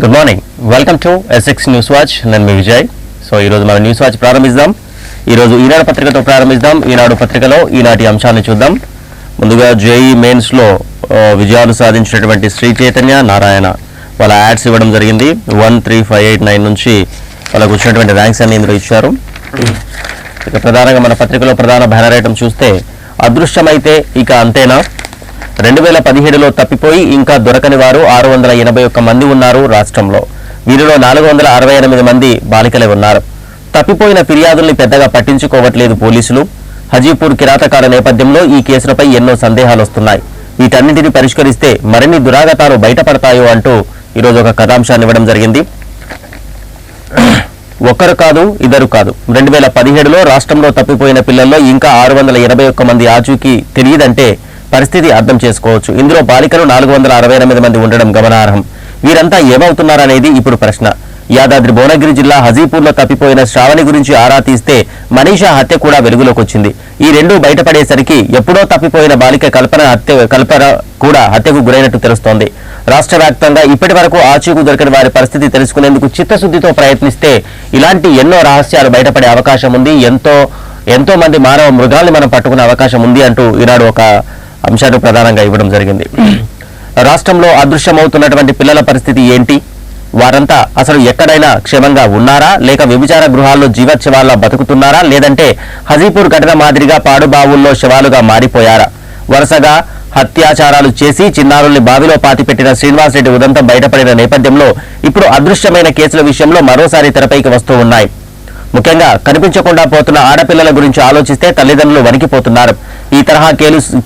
Good morning, welcome to S6 news watch. నేను మీ Vijay. So ఈరోజు మన న్యూస్ వాచ్ ప్రారంభిద్దాం. ఈరోజు ఈనాడు పత్రికతో ప్రారంభిద్దాం. ఈనాడు పత్రికలో ఈనాటి అంశాన్ని చూద్దాం. ముందుగా జేఈ మెయిన్స్లో విజయాలు సాధించినటువంటి శ్రీ చైతన్య నారాయణ వాళ్ళ యాడ్స్ ఇవ్వడం జరిగింది. 13589 నుంచి వాళ్ళకు వచ్చినటువంటి ర్యాంక్స్ అన్ని ఇందులో ఇచ్చారు. ఇక ప్రధానంగా మన పత్రికలో ప్రధాన బ్యానర్ ఐటమ్ చూస్తే అదృష్టమైతే ఇక అంతేనా, 2017లో తప్పిపోయి ఇంకా దొరకని వారు 681 మంది ఉన్నారు రాష్ట్రంలో. వీరిలో 468 మంది బాలికలే ఉన్నారు. తప్పిపోయిన ఫిర్యాదుల్ని పెద్దగా పట్టించుకోవట్లేదు పోలీసులు. హజీపూర్ కిరాతకాల నేపథ్యంలో ఈ కేసులపై ఎన్నో సందేహాలు వస్తున్నాయి. వీటన్నింటినీ పరిష్కరిస్తే మరిన్ని దురాగతాలు బయటపడతాయో అంటూ ఈరోజు ఒక కథాంశాన్ని ఇవ్వడం జరిగింది. ఒక్కరు కాదు, ఇద్దరు కాదు, 2017లో రాష్ట్రంలో తప్పిపోయిన పిల్లల్లో ఇంకా 681 మంది ఆచూకీ తెలియదంటే పరిస్థితి అర్థం చేసుకోవచ్చు. ఇందులో బాలికలు 468 మంది ఉండడం గమనార్హం. వీరంతా ఏమవుతున్నారనేది ఇప్పుడు ప్రశ్న. యాదాద్రి భువనగిరి జిల్లా హజీపూర్లో తప్పిపోయిన శ్రావణి గురించి ఆరా తీస్తే మనీషా హత్య కూడా వెలుగులోకి వచ్చింది. ఈ రెండూ బయటపడేసరికి ఎప్పుడో తప్పిపోయిన బాలిక కల్పన కూడా హత్యకు గురైనట్టు తెలుస్తోంది. రాష్ట్ర వ్యాప్తంగా ఇప్పటి వరకు ఆచూకు దొరికిన వారి పరిస్థితి తెలుసుకునేందుకు చిత్తశుద్ధితో ప్రయత్నిస్తే ఇలాంటి ఎన్నో రహస్యాలు బయటపడే అవకాశం ఉంది. ఎంతో మంది మానవ మృగాల్ని మనం పట్టుకునే అవకాశం ఉంది అంటూ ఈనాడు ఒక అంశాన్ని ప్రధానంగా ఇవ్వడం జరిగింది. రాష్ట్రంలో అదృశ్యమవుతున్నటువంటి పిల్లల పరిస్థితి ఏంటి? వారంతా అసలు ఎక్కడైనా క్షేమంగా ఉన్నారా, లేక వ్యభిచార గృహాల్లో జీవోత్సవాల్లో బతుకుతున్నారా, లేదంటే హజీపూర్ ఘటన మాదిరిగా పాడుబావుల్లో శవాలుగా మారిపోయారా? వరుసగా హత్యాచారాలు చేసి చిన్నారుల్ని బావిలో పాతిపెట్టిన శ్రీనివాసరెడ్డి ఉదంతం బయటపడిన నేపథ్యంలో ఇప్పుడు అదృశ్యమైన కేసుల విషయంలో మరోసారి తెరపైకి వస్తూ ఉన్నాయి. ముఖ్యంగా కనిపించకుండా పోతున్న ఆడపిల్లల గురించి ఆలోచిస్తే తల్లిదండ్రులు వణికిపోతున్నారు. ఈ తరహా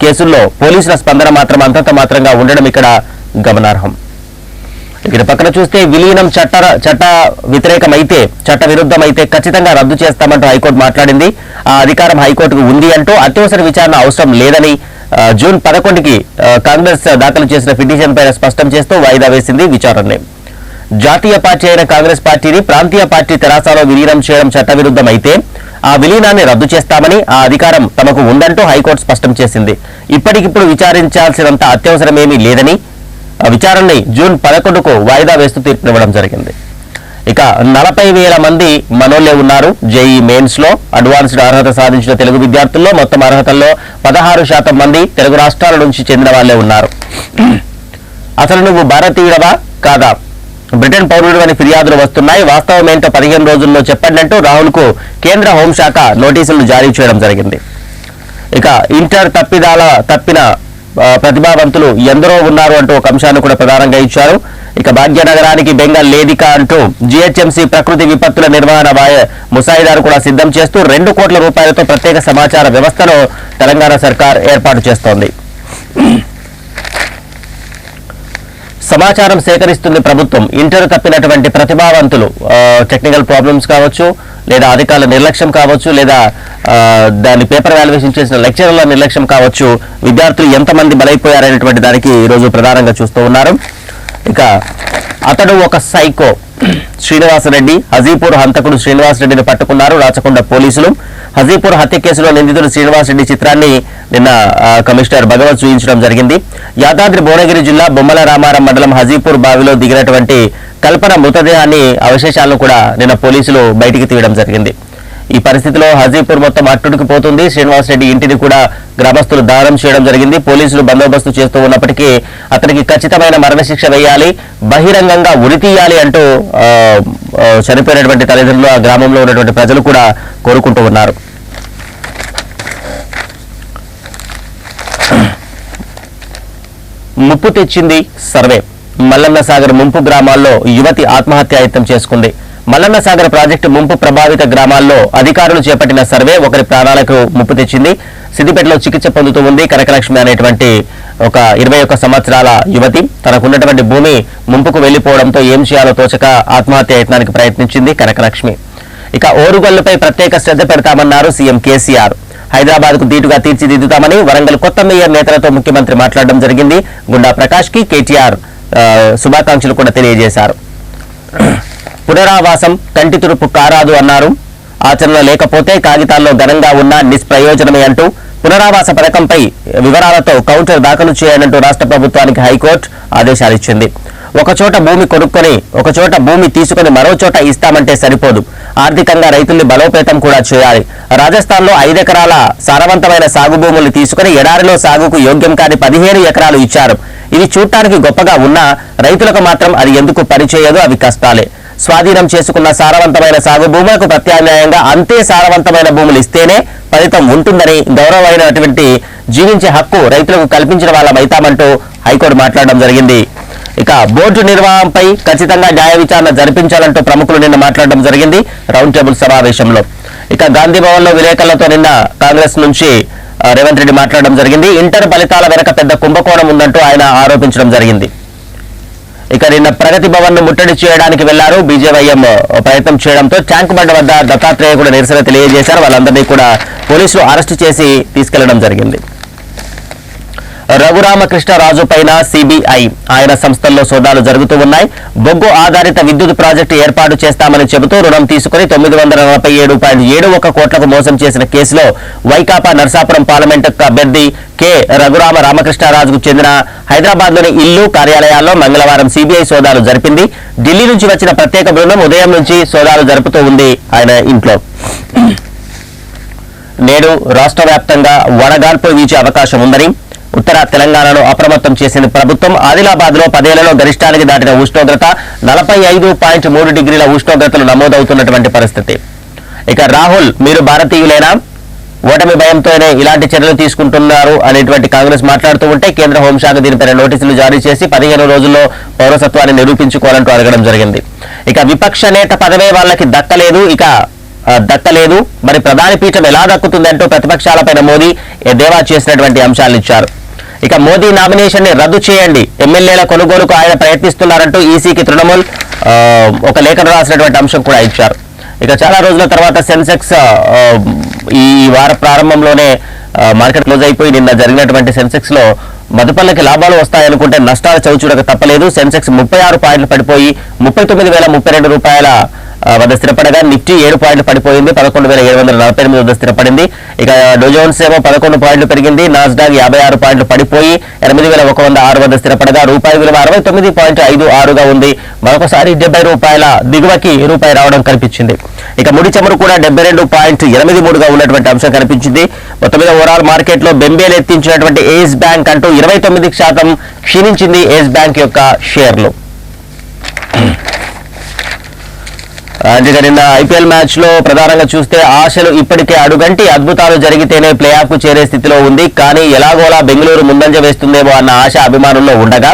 కేసుల్లో పోలీసుల స్పందన మాత్రం అంతంత మాత్రంగా ఉండడం ఇక్కడ గమనార్హం. ఇక్కడ పక్కన చూస్తే విలీనం చట్ట విరుద్ధమైతే ఖచ్చితంగా రద్దు చేస్తామంటూ హైకోర్టు మాట్లాడింది. ఆ అధికారం హైకోర్టుకు ఉంది అంటూ అత్యవసర విచారణ అవసరం లేదని జూన్ 11కి కాంగ్రెస్ దాఖలు చేసిన పిటిషన్ పైన స్పష్టం చేస్తూ వాయిదా వేసింది విచారణని. జాతీయ పార్టీ అయిన కాంగ్రెస్ పార్టీని ప్రాంతీయ పార్టీ తెరాసలో విలీనం చేయడం చట్టవిరుద్ధమైతే ఆ విలీనాన్ని రద్దు చేస్తామని, ఆ అధికారం తమకు ఉందంటూ హైకోర్టు స్పష్టం చేసింది. ఇప్పటికిప్పుడు విచారించాల్సినంత అత్యవసరమేమీ లేదని విచారణని జూన్ 11కు వాయిదా వేస్తూ తీర్పునివ్వడం జరిగింది. ఇక 40,000 మంది మనోళ్లే ఉన్నారు. జేఈ మెయిన్స్ లో అడ్వాన్స్డ్ అర్హత సాధించిన తెలుగు విద్యార్థుల్లో మొత్తం అర్హతల్లో 16% మంది తెలుగు రాష్ట్రాల నుంచి చెందిన వాళ్లే ఉన్నారు. అసలు నువ్వు భారతీయుడవా కాదా, బ్రిటన్ పౌరుడు అని ఫిర్యాదులు వస్తున్నాయి. వాస్తవమేంటో 15 రోజుల్లో చెప్పండి అంటూ రాహుల్ కు కేంద్ర హోంశాఖ నోటీసులు జారీ చేయడం జరిగింది. ఇక ఇంటర్ తప్పిన ప్రతిభావంతులు ఎందరో ఉన్నారు అంటూ ఒక అంశాన్ని కూడా ప్రధానంగా ఇచ్చారు. ఇక భాగ్యనగరానికి బెంగాల్ లేదిక అంటూ జీహెచ్ఎంసీ ప్రకృతి విపత్తుల నిర్వహణ ముసాయిదాను కూడా సిద్ధం చేస్తూ 2 కోట్ల రూపాయలతో ప్రత్యేక సమాచార వ్యవస్థను తెలంగాణ సర్కార్ ఏర్పాటు చేస్తోంది. సమాచారం సేకరిస్తుంది ప్రభుత్వం. ఇంటర్ తప్పినటువంటి ప్రతిభావంతులు టెక్నికల్ ప్రాబ్లమ్స్ కావచ్చు, లేదా అధికారుల నిర్లక్ష్యం కావచ్చు, లేదా దాన్ని పేపర్ వాల్యుయేషన్ చేసిన లెక్చరర్ల నిర్లక్ష్యం కావచ్చు, విద్యార్థులు ఎంతమంది బలైపోయారనేటువంటి దానికి ఈరోజు ప్రధానంగా చూస్తూ ఉన్నారు. ఇక అతడు ఒక సైకో శ్రీనివాసరెడ్డి, హజీపూర్ హంతకుడు శ్రీనివాసరెడ్డిని పట్టుకున్నారు రాచకొండ పోలీసులు. హజీపూర్ హత్య కేసులో నిందితుడు శ్రీనివాసరెడ్డి చిత్రాన్ని నిన్న కమిషనర్ భగవత్ చూపించడం జరిగింది. యాదాద్రి భువనగిరి జిల్లా బొమ్మల రామారం మండలం హజీపూర్ బావిలో దిగినటువంటి కల్పన మృతదేహాన్ని అవశేషాలను కూడా నిన్న పోలీసులు బయటికి తీయడం జరిగింది. ఈ పరిస్థితిలో హజీపూర్ మొత్తం అట్టుడికిపోతుంది. శ్రీనివాసరెడ్డి ఇంటిని కూడా గ్రామస్తులు దానం చేయడం జరిగింది. పోలీసులు బందోబస్తు చేస్తూ ఉన్నప్పటికీ అతనికి ఖచ్చితమైన మరణశిక్ష వేయాలి, బహిరంగంగా ఉరితీయాలి అంటూ చనిపోయినటువంటి తల్లిదండ్రులు, ఆ గ్రామంలో ఉన్నటువంటి ప్రజలు కూడా కోరుకుంటూ ఉన్నారు. ముప్పు తెచ్చింది సర్వే. మల్లన్న సాగర్ ముంపు గ్రామాల్లో యువతి ఆత్మహత్యాయత్నం చేసుకుంది. మల్లన్న సాగర్ ప్రాజెక్టు ముంపు ప్రభావిత గ్రామాల్లో అధికారులు చేపట్టిన సర్వే ఒకరి ప్రాణాలకు ముప్పు తెచ్చింది. సిద్దిపేటలో చికిత్స పొందుతూ ఉంది కనకలక్ష్మి అనేటువంటి ఒక 21 సంవత్సరాల యువతి. తనకున్నటువంటి భూమి ముంపుకు వెళ్లిపోవడంతో ఏం చేయాలో తోచక ఆత్మహత్యాయత్నానికి ప్రయత్నించింది కనకలక్ష్మి. ఇక ఓరుగల్లుపై ప్రత్యేక శ్రద్ధ పెడతామన్నారు సీఎం కేసీఆర్. హైదరాబాద్ కు దీటుగా తీర్చిదిద్దుతామని వరంగల్ కొత్త మేయర్ నేతలతో ముఖ్యమంత్రి మాట్లాడడం జరిగింది. గుండా ప్రకాష్ కి కేటీఆర్ శుభాకాంక్షలు కూడా తెలియజేశారు. పునరావాసం కంటి తురుపు కారాదు అన్నారు. ఆచరణ లేకపోతే కాగితాల్లో ఘనంగా ఉన్న నిష్ప్రయోజనమే అంటూ పునరావాస పథకంపై వివరాలతో కౌంటర్ దాఖలు చేయాలంటూ రాష్ట్ర ప్రభుత్వానికి హైకోర్టు ఆదేశాలిచ్చింది. ఒకచోట భూమి కొనుక్కొని ఒకచోట భూమి తీసుకుని మరో చోట ఇస్తామంటే సరిపోదు. ఆర్థికంగా రైతుల్ని బలోపేతం కూడా చేయాలి. రాజస్థాన్ లో 5 ఎకరాల సారవంతమైన సాగు భూములు తీసుకుని ఎడారిలో సాగుకు యోగ్యం కాని 15 ఎకరాలు ఇచ్చారు. ఇది చూడటానికి గొప్పగా ఉన్నా రైతులకు మాత్రం అది ఎందుకు పనిచేయదు, అవి కష్టాలే. స్వాధీనం చేసుకున్న సారవంతమైన సాగు భూములకు ప్రత్యామ్నాయంగా అంతే సారవంతమైన భూములు ఇస్తేనే ఫలితం ఉంటుందని, గౌరవమైనటువంటి జీవించే హక్కు రైతులకు కల్పించిన వాళ్ళమైతామంటూ హైకోర్టు మాట్లాడడం జరిగింది. ఇక బోర్డు నిర్వహణపై ఖచ్చితంగా న్యాయ విచారణ జరిపించాలంటూ ప్రముఖులు నిన్న మాట్లాడడం జరిగింది రౌండ్ టేబుల్ సమావేశంలో. ఇక గాంధీ భవన్ లో విలేకరులతో నిన్న కాంగ్రెస్ నుంచి రేవంత్ రెడ్డి మాట్లాడడం జరిగింది. ఇంటర్ ఫలితాల వెనక పెద్ద కుంభకోణం ఉందంటూ ఆయన ఆరోపించడం జరిగింది. ఇక నిన్న ప్రగతి భవన్ ను ముట్టడి చేయడానికి వెళ్లారు. బీజేవైఎం ప్రయత్నం చేయడంతో ట్యాంక్ బండ్ వద్ద దత్తాత్రేయ కూడా నిరసన తెలియజేశారు. వాళ్ళందరినీ కూడా పోలీసులు అరెస్టు చేసి తీసుకెళ్లడం జరిగింది. రఘురామకృష్ణరాజు పైన సిబిఐ ఆయన సంస్థల్లో సోదాలు జరుగుతూ ఉన్నాయి. బొగ్గు ఆధారిత విద్యుత్ ప్రాజెక్టు ఏర్పాటు చేస్తామని చెబుతూ రుణం తీసుకుని 947.71 కోట్లకు మోసం చేసిన కేసులో వైకాపా నర్సాపురం పార్లమెంటు అభ్యర్థి కె రామకృష్ణరాజుకు చెందిన హైదరాబాద్ లోని ఇల్లు, కార్యాలయాల్లో మంగళవారం సిబిఐ సోదాలు జరిపింది. ఢిల్లీ నుంచి వచ్చిన ప్రత్యేక బృందం ఉదయం నుంచి సోదాలు జరుపుతూ ఉంది ఆయన ఇంట్లో. నేడు రాష్ట్ర వ్యాప్తంగా వడగాల్పు వీచే అవకాశం ఉందని ఉత్తర తెలంగాణలో అప్రమత్తం చేసిన ప్రభుత్వం. ఆదిలాబాద్ లో 10 ఏళ్లలో గరిష్టానికి దాటిన ఉష్ణోగ్రత 45.3 డిగ్రీల ఉష్ణోగ్రతలు నమోదవుతున్నటువంటి పరిస్థితి. ఇక రాహుల్, మీరు భారతీయులేనా? ఓటమి భయంతోనే ఇలాంటి చర్యలు తీసుకుంటున్నారు అనేటువంటి కాంగ్రెస్ మాట్లాడుతూ ఉంటే కేంద్ర హోంశాఖ దీనిపైన నోటీసులు జారీ చేసి 15 రోజుల్లో పౌరసత్వాన్ని నిరూపించుకోవాలంటూ అడగడం జరిగింది. ఇక విపక్ష నేత పదవే వాళ్ళకి దక్కలేదు, మరి ప్రధాని పీఠం ఎలా దక్కుతుందంటూ ప్రతిపక్షాలపైన మోదీ దేవా చేసినటువంటి అంశాలను ఇచ్చారు. ఇక మోదీ నామినేషన్ ని రద్దు చేయండి, ఎమ్మెల్యేల కొనుగోలుకు ఆయన ప్రయత్నిస్తున్నారంటూ ఈసీకి తృణమూల్ ఒక లేఖను రాసినటువంటి అంశం కూడా ఇచ్చారు. ఇక చాలా రోజుల తర్వాత సెన్సెక్స్ ఈ వార ప్రారంభంలోనే మార్కెట్ క్లోజ్ అయిపోయి నిన్న జరిగినటువంటి సెన్సెక్స్ లో మదుపల్లకి లాభాలు వస్తాయనుకుంటే నష్టాలు చవిచూడక తప్పలేదు. సెన్సెక్స్ 36 పాయింట్లు పడిపోయి 39,032 రూపాయల వద్ద స్థిరపడగా నిఫ్టీ 7 పాయింట్లు పడిపోయింది, 11,748 వద్ద స్థిరపడింది. ఇక డోజోన్స్ ఏమో 11 పాయింట్లు పెరిగింది. నాస్డాక్ 56 పాయింట్లు పడిపోయి 8,106 వద్ద స్థిరపడగా రూపాయి విలువ 69.56గా ఉంది. మరొకసారి 70 రూపాయల దిగువకి రూపాయి రావడం కనిపించింది. ఇక ముడి చమురు కూడా 72.83గా ఉన్నటువంటి అంశం కనిపించింది. మొత్తం మీద ఓవరాల్ మార్కెట్ లో బెంబేలు ఎత్తించినటువంటి ఏస్ బ్యాంక్ అంటూ 29% క్షీణించింది ఏస్ బ్యాంక్ యొక్క షేర్లు. అందుకే నిన్న ఐపీఎల్ మ్యాచ్ లో ప్రధానంగా చూస్తే ఆశలు ఇప్పటికే అడుగంటి అద్భుతాలు జరిగితేనే ప్లే ఆఫ్ కు చేరే స్థితిలో ఉంది. కానీ ఎలాగోలా బెంగళూరు ముందంజ వేస్తుందేమో అన్న ఆశ అభిమానుల్లో ఉండగా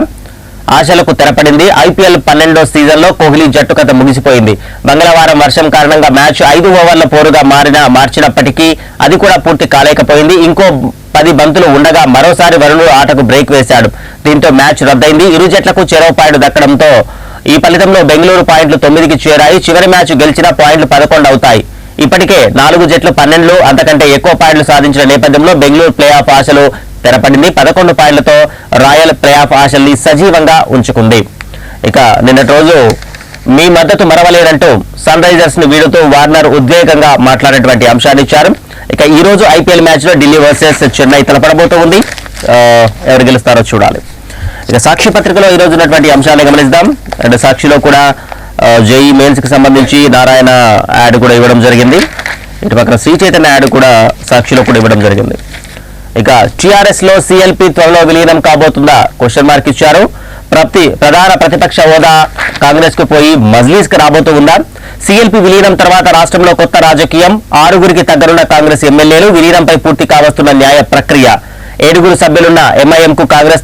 ఆశలకు తెరపడింది. ఐపీఎల్ 12వ సీజన్ లో కోహ్లీ జట్టు కథ ముగిసిపోయింది. మంగళవారం వర్షం కారణంగా మ్యాచ్ 5 ఓవర్ల పోరుగా మార్చినప్పటికీ అది కూడా పూర్తి కాలేకపోయింది. ఇంకో 10 బంతులు ఉండగా మరోసారి వరుణుడు ఆటకు బ్రేక్ వేశాడు. దీంతో మ్యాచ్ రద్దయింది. ఇరు జట్లకు చెరో పాయింట్ దక్కడంతో ఈ ఫలితంలో బెంగళూరు పాయింట్లు 9కి చేరాయి. చివరి మ్యాచ్ గెలిచిన పాయింట్లు 11 అవుతాయి. ఇప్పటికే 4 జట్లు 12 అంతకంటే ఎక్కువ పాయింట్లు సాధించిన నేపథ్యంలో బెంగళూరు ప్లే ఆఫ్ ఆశలు తెరపడింది. 11 పాయింట్లతో రాయల్ ప్లే ఆఫ్ ఆశల్ని సజీవంగా ఉంచుకుంది. ఇక నిన్నటి రోజు మీ మద్దతు మరవలేదంటూ సన్ రైజర్స్ ను వీడుతూ వార్నర్ ఉద్వేగంగా మాట్లాడినటువంటి అంశాన్ని ఇచ్చారు. ఇక ఈ రోజు ఐపీఎల్ మ్యాచ్ లో ఢిల్లీ వర్సెస్ చెన్నై తలపడబోతూ ఉంది. ఎవరు గెలుస్తారో చూడాలి. ఇక సాక్షి పత్రికలో ఈ రోజు ఉన్నటువంటి అంశాన్ని గమనిద్దాం. అండ్ సాక్షిలో కూడా జేఈ మెయిన్స్ కి సంబంధించి నారాయణ యాడ్ కూడా ఇవ్వడం జరిగింది. ఇటు పక్కన శ్రీ చైతన్య యాడ్ కూడా సాక్షిలో కూడా ఇవ్వడం జరిగింది. ఇక టీఆర్ఎస్ లో సిఎల్పి త్వరలో విలీనం కాబోతుందా క్వశ్చన్ మార్క్ ఇచ్చారు. ప్రధాన ప్రతిపక్ష హోదా కాంగ్రెస్ కు పోయి మజ్లీస్ కు రాబోతూ ఉందా? సిఎల్పి విలీనం తర్వాత రాష్ట్రంలో కొత్త రాజకీయం. 6గురికి తగ్గనున్న కాంగ్రెస్ ఎమ్మెల్యేలు. విలీనంపై పూర్తి కావస్తున్న న్యాయ ప్రక్రియ. 7 సభ్యులున్న ఎంఐఎం కు కాంగ్రెస్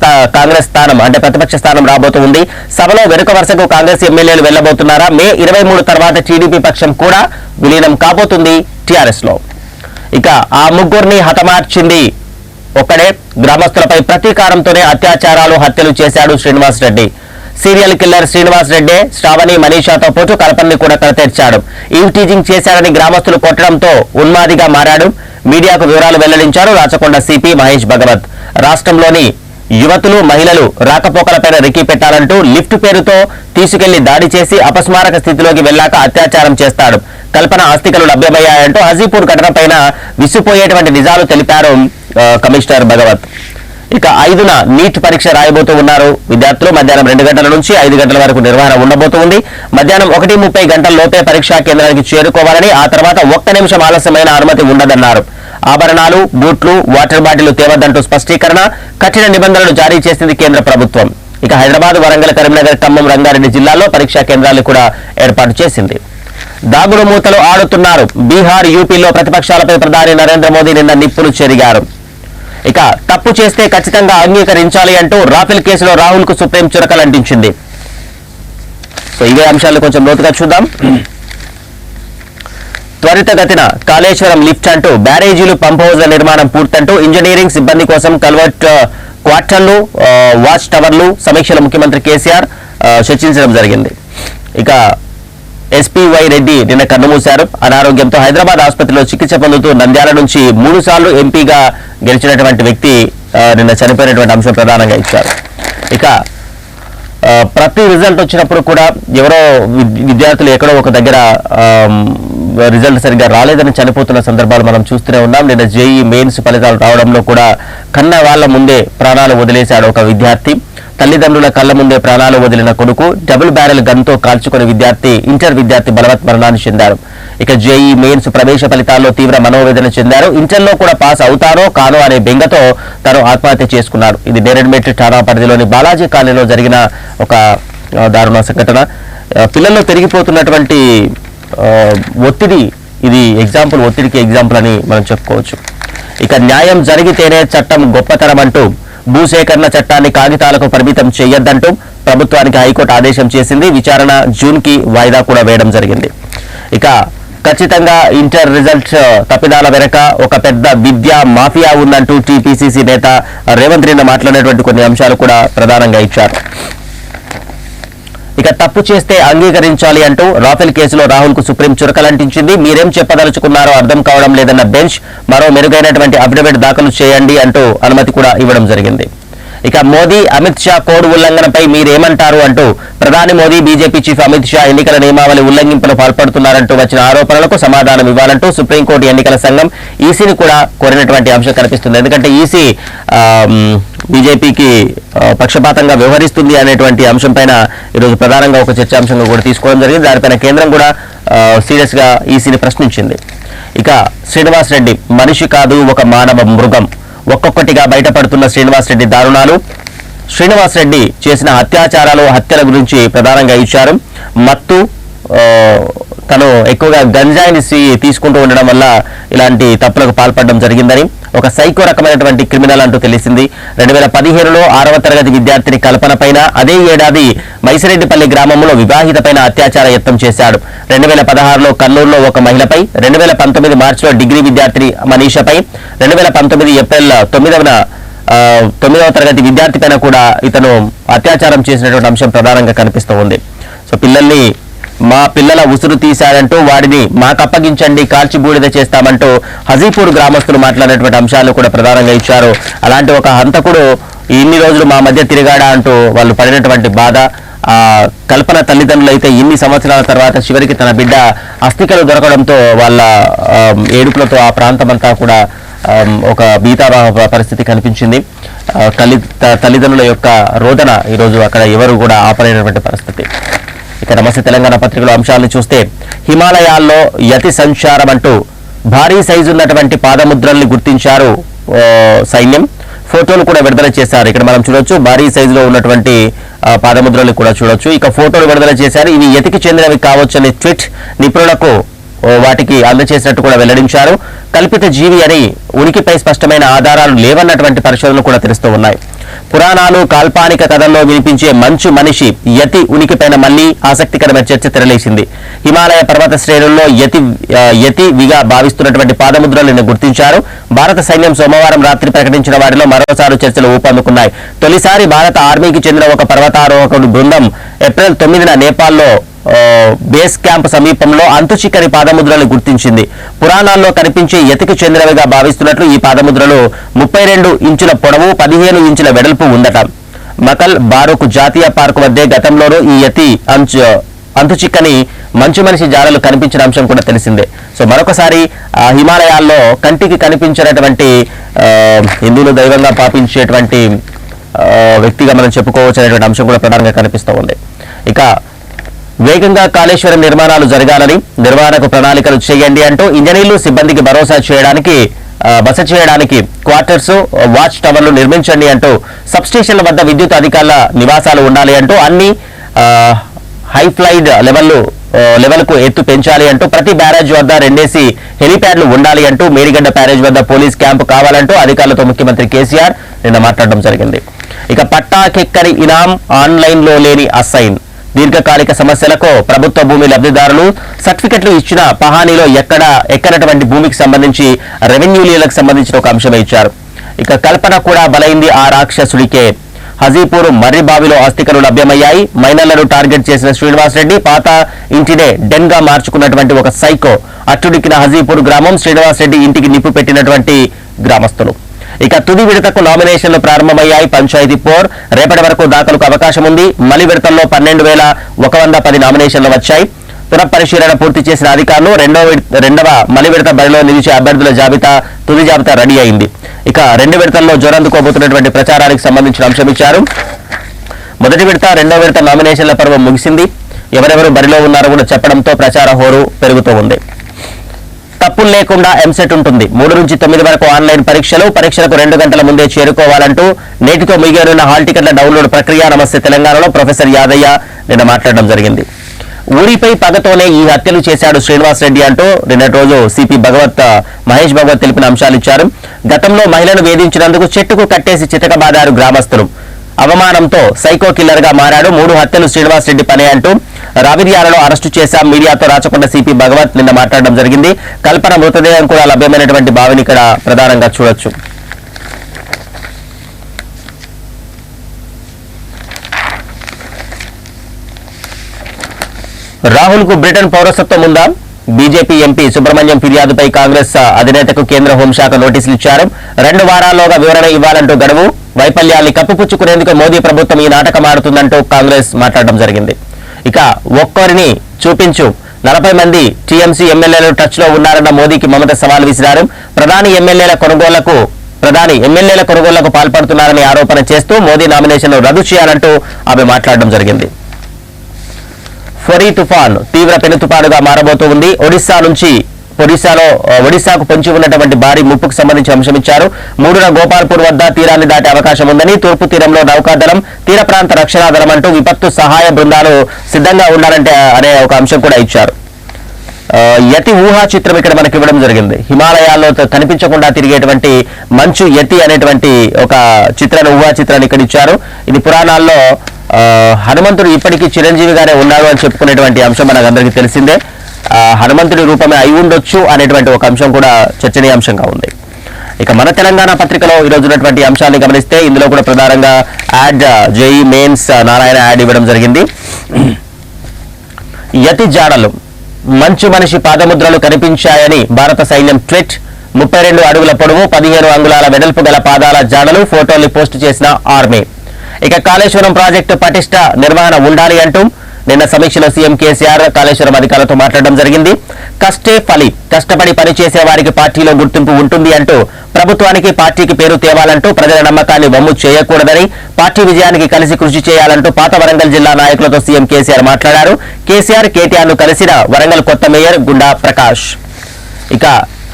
స్థానం అంటే ప్రతిపక్ష స్థానం రాబోతూ ఉంది. సభలో వెనుక వరుసకు కాంగ్రెస్ ఎమ్మెల్యేలు వెళ్లబోతున్నారా? మే 23 తర్వాత టీడీపీ పక్షం కూడా విలీనం కాబోతుంది టీఆర్ఎస్ లో. ఇక ఆ ముగ్గురిని హతమార్చింది ఒక్కడే. గ్రామస్తులపై ప్రతీకారంతోనే అత్యాచారాలు, హత్యలు చేశాడు శ్రీనివాస్ రెడ్డి. సీరియల్ కిల్లర్ శ్రీనివాస్ రెడ్డి శ్రావణి, మనీషాతో పాటు కల్పనని కూడా కలతెర్చాడు. ఈవ్ టీజింగ్ చేశాడని గ్రామస్తులు కొట్టడంతో ఉన్మాదిగా మారాడు. మీడియాకు వివరాలు వెల్లడించారు రాచకొండ సిపి మహేష్ భగవత్. రాష్ట్రంలోని యువతులు, మహిళలు రాకపోకలపైన రెక్కి పెట్టాలంటూ లిఫ్ట్ పేరుతో తీసుకెళ్లి దాడి చేసి అపస్మారక స్థితిలోకి వెళ్లాక అత్యాచారం చేస్తాడు. కల్పన ఆస్తికలు లభ్యమయ్యాయంటూ హజీపూర్ ఘటనపైన విసిపోయేటువంటి నిజాలు తెలిపారు కమిషనర్ భగవత్. ఇక 5న నీట్ పరీక్ష రాయబోతూ ఉన్నారు విద్యార్థులు. మధ్యాహ్నం 2 గంటల నుంచి 5 గంటల వరకు నిర్వహణ ఉండబోతుంది. మధ్యాహ్నం 1:30 గంటల లోపే పరీక్షా కేంద్రానికి చేరుకోవాలని, ఆ తర్వాత 1 నిమిషం ఆలస్యమైన అనుమతి ఉండదన్నారు. ఆభరణాలు, బూట్లు, వాటర్ బాటిల్ తేవద్దంటూ స్పష్టీకరణ, కఠిన నిబంధనలు జారీ చేసింది కేంద్ర ప్రభుత్వం. ఇక హైదరాబాద్, వరంగల్, కరీంనగర్, ఖమ్మం, రంగారెడ్డి జిల్లాల్లో పరీక్షా కేంద్రాలు కూడా ఏర్పాటు చేసింది. దాగుడు మూతలు ఆడుతున్నారు. బీహార్, యూపీలో ప్రతిపక్షాలపై ప్రధాని నరేంద్ర మోదీ నిన్న నిప్పులు చెరిగారు. ఇక తప్పు చేస్తే ఖచ్చితంగా అంగీకరించాలి అంటూ రాఫెల్ కేసులో రాహుల్ కు సుప్రీం చురకలంటించింది. సో ఇవే అంశాలు కొంచెం లోతుగా చూద్దాం. త్వరితగతిన కాళేశ్వరం లిఫ్ట్ అంటూ, బ్యారేజీలు, పంప్ హౌజ్ల నిర్మాణం పూర్తంటూ, ఇంజనీరింగ్ సిబ్బంది కోసం కల్వర్ట్, క్వార్టర్లు, వాచ్ టవర్లు సమీక్షలో ముఖ్యమంత్రి కేసీఆర్ చర్చించడం జరిగింది. ఇక ఎస్పీవై రెడ్డి నిన్న కన్నుమూశారు. అనారోగ్యంతో హైదరాబాద్ ఆసుపత్రిలో చికిత్స పొందుతూ నంద్యాల నుంచి 3 సార్లు ఎంపీగా గెలిచినటువంటి వ్యక్తి నిన్న చనిపోయినటువంటి అంశం ప్రధానంగా ఇచ్చారు. ఇక ప్రతి రిజల్ట్ వచ్చినప్పుడు కూడా ఎవరో విద్యార్థులు ఎక్కడో ఒక దగ్గర రిజల్ట్ సరిగ్గా రాలేదని చనిపోతున్న సందర్భాలు మనం చూస్తూనే ఉన్నాం. నిన్న జేఈ మెయిన్స్ ఫలితాలు రావడంలో కూడా కన్న వాళ్ల ముందే ప్రాణాలు వదిలేశాడు ఒక విద్యార్థి. తల్లిదండ్రుల కళ్ల ముందే ప్రాణాలు వదిలిన కొడుకు డబుల్ బ్యారెల్ గన్తో కాల్చుకుని ఇంటర్ విద్యార్థి బలవత్ మరణాన్ని చెందారు. ఇక జేఈ మెయిన్స్ ప్రవేశ ఫలితాల్లో తీవ్ర మనోవేదన చెందారు. ఇంటర్లో కూడా పాస్ అవుతానో కానో అనే బెంగతో తను ఆత్మహత్య చేసుకున్నారు. ఇది నేరేడ్మెట్ ఠాణా పరిధిలోని బాలాజీ కాలనీలో జరిగిన ఒక దారుణ సంఘటన. పిల్లల్లో పెరిగిపోతున్నటువంటి ఒత్తిడి, ఇది ఒత్తిడికి ఎగ్జాంపుల్ అని మనం చెప్పుకోవచ్చు. ఇక న్యాయం జరిగితేనే చట్టం గొప్పతనం అంటూ, భూసేకరణ చట్టాన్ని కాగితాలకు పరిమితం చేయొద్దంటూ ప్రభుత్వానికి హైకోర్టు ఆదేశం చేసింది. విచారణ జూన్కి వాయిదా కూడా వేయడం జరిగింది. ఇక ఖచ్చితంగా ఇంటర్ రిజల్ట్ తప్పిదాల వెనక ఒక పెద్ద విద్యా మాఫియా ఉందంటూ టీపీసీసీ నేత రేవంత్ రెడ్డి మాట్లాడినటువంటి కొన్ని అంశాలు కూడా ప్రధానంగా ఇచ్చారు. ఇక తప్పు చేస్తే అంగీకరించాలి అంటూ రాఫెల్ కేసులో రాహుల్ కు సుప్రీం చురకలంటించింది. మీరేం చెప్పదలుచుకున్నారో అర్థం కావడం లేదన్న బెంచ్ మరో మెరుగైనటువంటి అఫిడవిట్ దాఖలు చేయండి అంటూ అనుమతి కూడా ఇవ్వడం జరిగింది. ఇక మోదీ, అమిత్ షా కోడ్ ఉల్లంఘనపై మీరేమంటారు అంటూ ప్రధాని మోదీ, బీజేపీ చీఫ్ అమిత్ షా ఎన్నికల నియమావళి ఉల్లంఘింపులు పాల్పడుతున్నారంటూ వచ్చిన ఆరోపణలకు సమాధానం ఇవ్వాలంటూ సుప్రీంకోర్టు ఎన్నికల సంఘం ఈసీని కూడా కోరినటువంటి అంశం కనిపిస్తుంది. ఎందుకంటే ఈసీ బీజేపీకి పక్షపాతంగా వ్యవహరిస్తుంది అనేటువంటి అంశం పైన ఈరోజు ప్రధానంగా ఒక చర్చాంశంగా కూడా తీసుకోవడం జరిగింది. దానిపైన కేంద్రం కూడా సీరియస్ గా ఈసీని ప్రశ్నించింది. ఇక శ్రీనివాస్ రెడ్డి మనిషి కాదు, ఒక మానవ మృగం. ఒక్కొక్కటిగా బయటపడుతున్న శ్రీనివాస్ రెడ్డి దారుణాలు. శ్రీనివాస్ రెడ్డి చేసిన అత్యాచారాలు, హత్యల గురించి ప్రధానంగా ఇచ్చారు. మత్తు, తను ఎక్కువగా గంజాయిని తీసుకుంటూ ఉండడం వల్ల ఇలాంటి తప్పులకు పాల్పడడం జరిగిందని, ఒక సైకో రకమైనటువంటి క్రిమినల్ అంటూ తెలిసింది. 2015లో 6వ తరగతి విద్యార్థిని కల్పన పైన, అదే ఏడాది మైసిరెడ్డిపల్లి గ్రామంలో వివాహిత పైన అత్యాచార యత్నం చేశాడు. 2016లో కర్నూలులో ఒక మహిళపై, 2019 మార్చిలో డిగ్రీ విద్యార్థిని మనీషపై, 2019 ఏప్రిల్ 9వ తరగతి విద్యార్థి పైన కూడా ఇతను అత్యాచారం చేసినటువంటి అంశం ప్రధానంగా కనిపిస్తూ ఉంది. సో మా పిల్లల ఉసురు తీశాడంటూ వాడిని మాకు అప్పగించండి, కాల్చి బూడిద చేస్తామంటూ హజీపూర్ గ్రామస్తులు మాట్లాడినటువంటి అంశాలు కూడా ప్రధానంగా ఇచ్చారు. అలాంటి ఒక హంతకుడు ఇన్ని రోజులు మా మధ్య తిరిగాడా అంటూ వాళ్ళు పడినటువంటి బాధ. కల్పన తల్లిదండ్రులు అయితే ఇన్ని సంవత్సరాల తర్వాత చివరికి తన బిడ్డ అస్థికలు దొరకడంతో వాళ్ళ ఏడుపులతో ఆ ప్రాంతమంతా కూడా ఒక భీతావహ పరిస్థితి కనిపించింది. తల్లిదండ్రుల యొక్క రోదన ఈరోజు అక్కడ ఎవరు కూడా ఆపలేనటువంటి పరిస్థితి. ఇక నమస్తే తెలంగాణ పత్రికలో అంశాలను చూస్తే, హిమాలయాల్లో యతి సంచారం అంటూ భారీ సైజు ఉన్నటువంటి పాదముద్రల్ని గుర్తించారు సైన్యం. ఫోటోలు కూడా విడుదల చేశారు. ఇక్కడ మనం చూడొచ్చు, భారీ సైజులో ఉన్నటువంటి పాదముద్రలు కూడా చూడొచ్చు. ఇక ఫోటోలు విడుదల చేశారు. ఇవి యతికి చెందినవి కావచ్చని ట్వీట్ నిపుణులకు వాటికి అందజేసినట్టు కూడా వెల్లడించారు. కల్పిత జీవి అని ఉనికిపై స్పష్టమైన ఆధారాలు లేవన్నటువంటి పరిశోధనలు కూడా తెలుస్తూ ఉన్నాయి. పురాణాలు, కాల్పానిక కథల్లో వినిపించే మంచు మనిషి యతి ఉనికిపైన మళ్లీ ఆసక్తికరమైన చర్చ తెరలేసింది. హిమాలయ పర్వత శ్రేణుల్లో యతివిగా భావిస్తున్నటువంటి పాదముద్రలను గుర్తించారు. భారత సైన్యం సోమవారం రాత్రి ప్రకటించిన వాటిలో మరోసారి చర్చలు ఊపందుకున్నాయి. తొలిసారి భారత ఆర్మీకి చెందిన ఒక పర్వతారోహకుడు బృందం ఏప్రిల్ 9న నేపాల్లో బేస్ క్యాంప్ సమీపంలో అంతుచిక్కని పాదముద్రలు గుర్తించింది. పురాణాల్లో కనిపించే యతికి చెందినవిగా భావిస్తున్నట్లు ఈ పాదముద్రలు 32 ఇంచుల పొడవు, 15 ఇంచుల వెడల్పు ఉందట. మకల్ బారూక్ జాతీయ పార్కు వద్దే గతంలోనూ ఈ యతి అంతుచిక్కని మంచు మనిషి జాడలు కనిపించిన అంశం కూడా తెలిసిందే. సో మరొకసారి హిమాలయాల్లో కంటికి కనిపించినటువంటి హిందువులు దైవంగా పాపించేటువంటి వ్యక్తిగా మనం చెప్పుకోవచ్చు అనేటువంటి అంశం కూడా ప్రధానంగా కనిపిస్తూ ఉంది. ఇక వేగంగా కాళేశ్వరం నిర్మాణాలు జరగాలని, నిర్వహణకు ప్రణాళికలు చేయండి అంటూ ఇంజనీర్లు సిబ్బందికి భరోసా చేయడానికి బస చేయడానికి క్వార్టర్స్, వాచ్ టవర్లు నిర్మించండి అంటూ సబ్స్టేషన్ల వద్ద విద్యుత్ అధికారుల నివాసాలు ఉండాలి అంటూ అన్ని హైఫ్లైడ్ లెవెల్కు ఎత్తు పెంచాలి అంటూ ప్రతి బ్యారేజ్ వద్ద 2 హెలీప్యాడ్లు ఉండాలి అంటూ మేడిగడ్డ బ్యారేజ్ వద్ద పోలీస్ క్యాంపు కావాలంటూ అధికారులతో ముఖ్యమంత్రి కేసీఆర్ నిన్న మాట్లాడడం జరిగింది. ఇక పట్టాకెక్కరి ఇనాం, ఆన్లైన్లో లేని అసైన్, దీర్ఘకాలిక సమస్యలకు ప్రభుత్వ భూమి లబ్ధిదారులు సర్టిఫికెట్లు ఇచ్చిన పహానీలో ఎక్కనటువంటి భూమికి సంబంధించి రెవెన్యూలకు సంబంధించిన ఒక అంశమే ఇచ్చారు. ఇక కల్పన కూడా బలైంది ఆ రాక్షసుడికే. హజీపూర్ మర్రిబావిలో ఆస్తికలు లభ్యమయ్యాయి. మైనర్లను టార్గెట్ చేసిన శ్రీనివాసరెడ్డి పాత ఇంటినే డెన్ గా మార్చుకున్నటువంటి ఒక సైకో. అట్టుడికిన హజీపూర్ గ్రామం, శ్రీనివాసరెడ్డి ఇంటికి నిప్పు పెట్టినటువంటి గ్రామస్తులు. ఇక తుది విడతకు నామినేషన్లు ప్రారంభమయ్యాయి. పంచాయతీ పోర్ రేపటి వరకు దాఖలకు అవకాశం ఉంది. మలి విడతల్లో 12,110 నామినేషన్లు వచ్చాయి. పునఃపరిశీలన పూర్తి చేసిన అధికారులు రెండవ మలి విడత బరిలో నిలిచే అభ్యర్థుల తుది జాబితా రెడీ అయింది. ఇక 2 విడతల్లో జోరందుకోబోతున్నటువంటి ప్రచారానికి సంబంధించిన అంశం ఇచ్చారు. మొదటి విడత, 2వ విడత నామినేషన్ల పర్వం ముగిసింది. ఎవరెవరు బరిలో ఉన్నారో కూడా చెప్పడంతో ప్రచార హోరు పెరుగుతూ ఉంది. తప్పులు లేకుండా ఎంసెట్ ఉంటుంది. 3 నుంచి 9 వరకు ఆన్లైన్ పరీక్షలకు 2 గంటల ముందే చేరుకోవాలంటూ నేటితో ముగియనున్న హాల్ టికెట్ల డౌన్లోడ్ ప్రక్రియ. నమస్తే తెలంగాణలో ప్రొఫెసర్ యాదయ్య నిన్న మాట్లాడడం జరిగింది. ఊరిపై పగతోనే ఈ హత్యలు చేశాడు శ్రీనివాసరెడ్డి అంటూ నిన్నటి రోజు సిపి మహేష్ భగవత్ తెలిపిన అంశాలు ఇచ్చారు. గతంలో మహిళను వేధించినందుకు చెట్టుకు కట్టేసి చితకబాదారు గ్రామస్తులు. అవమానంతో సైకో కిల్లర్ గా మారాడు. 3 హత్యలు శ్రీనివాసరెడ్డి పనే అంటూ రావిర్యాలలో అరెస్టు చేశాం. మీడియాతో రాచకొండ సిపి భగవత్ నిన్న మాట్లాడడం జరిగింది. కల్పన మృతదేహం కూడా లభ్యమైనటువంటి భావన ఇక్కడ ప్రధానంగా చూడొచ్చు. రాహుల్ కు బ్రిటన్ పౌరసత్వం ఉందా? బీజేపీ ఎంపీ సుబ్రహ్మణ్యం ఫిర్యాదుపై కాంగ్రెస్ అధినేతకు కేంద్ర హోంశాఖ నోటీసులు ఇచ్చారు. 2 వారాల్లోగా వివరణ ఇవ్వాలంటూ గడువు. వైఫల్యాన్ని కప్పిపుచ్చుకునేందుకు మోదీ ప్రభుత్వం ఈ నాటకం ఆడుతుందంటూ కాంగ్రెస్ మాట్లాడడం జరిగింది. ఇక ఒక్కరిని చూపించు, 40 మంది టీఎంసీ ఎమ్మెల్యేలు టచ్ లో ఉన్నారన్న మోదీకి మమత సవాల్ విసిరారు. ప్రధాని ఎమ్మెల్యేల కొనుగోళ్లకు పాల్పడుతున్నారని ఆరోపణ చేస్తూ మోదీ నామినేషన్ను రద్దు చేయాలంటూ ఆమె మాట్లాడడం జరిగింది. ఫొరీ తుఫాన్ తీవ్ర పెను తుఫానుగా మారబోతూ ఉంది. ఒడిశాకు పొంచి ఉన్నటువంటి భారీ ముప్పుకు సంబంధించి అంశం ఇచ్చారు. 3న గోపాల్పూర్ వద్ద తీరాన్ని దాటే అవకాశం ఉందని, తూర్పు తీరంలో నౌకాదళం, తీర ప్రాంత రక్షణ దళం అంటూ విపత్తు సహాయ బృందాలు సిద్ధంగా ఉండాలంటే అనే ఒక అంశం కూడా ఇచ్చారు. యతి ఊహా చిత్రం ఇక్కడ మనకి ఇవ్వడం జరిగింది. హిమాలయాల్లో కనిపించకుండా తిరిగేటువంటి మంచు యతి అనేటువంటి ఒక ఊహా చిత్రాన్ని ఇక్కడ ఇచ్చారు. ఇది పురాణాల్లో హనుమంతుడు ఇప్పటికీ చిరంజీవిగానే ఉన్నాడు అని చెప్పుకునేటువంటి అంశం మనకు అందరికీ తెలిసిందే. హనుమంతుడి రూపమే అయి ఉండొచ్చు అనేటువంటి ఒక అంశం కూడా చర్చనీయాంశంగా ఉంది. ఇక మన తెలంగాణ పత్రికలో ఈరోజు ఉన్నటువంటి అంశాన్ని గమనిస్తే ఇందులో కూడా ప్రధానంగా add JEE mains Narayana add ఇవ్వడం జరిగింది. యతి జాడలు, మంచు మనిషి పాదముద్రలు కనిపించాయని భారత సైన్యం ట్వీట్. 32 అడుగుల పొడవు, 15 అంగుళాల వెడల్పు గల పాదాల జాడలు, ఫోటోల్ని పోస్టు చేసిన ఆర్మీ. ఇక కాళేశ్వరం ప్రాజెక్టు పటిష్ట నిర్వహణ ఉండాలి అంటూ నిన్న సమీక్షలో సీఎం కేసీఆర్ కాళేశ్వరం అధికారులతో మాట్లాడడం జరిగింది. కష్టపడి పనిచేసే వారికి పార్టీలో గుర్తింపు ఉంటుంది అంటూ ప్రభుత్వానికి పార్టీకి పేరు తేవాలంటూ ప్రజల నమ్మకాన్ని వమ్ము చేయకూడదని, పార్టీ విజయానికి కలిసి కృషి చేయాలంటూ పాత వరంగల్ జిల్లా నాయకులతో సీఎం కేసీఆర్ మాట్లాడారు. కేసీఆర్, కేటీఆర్ ను కలిసిన వరంగల్ కొత్త మేయర్ గుండా ప్రకాష్. ఇక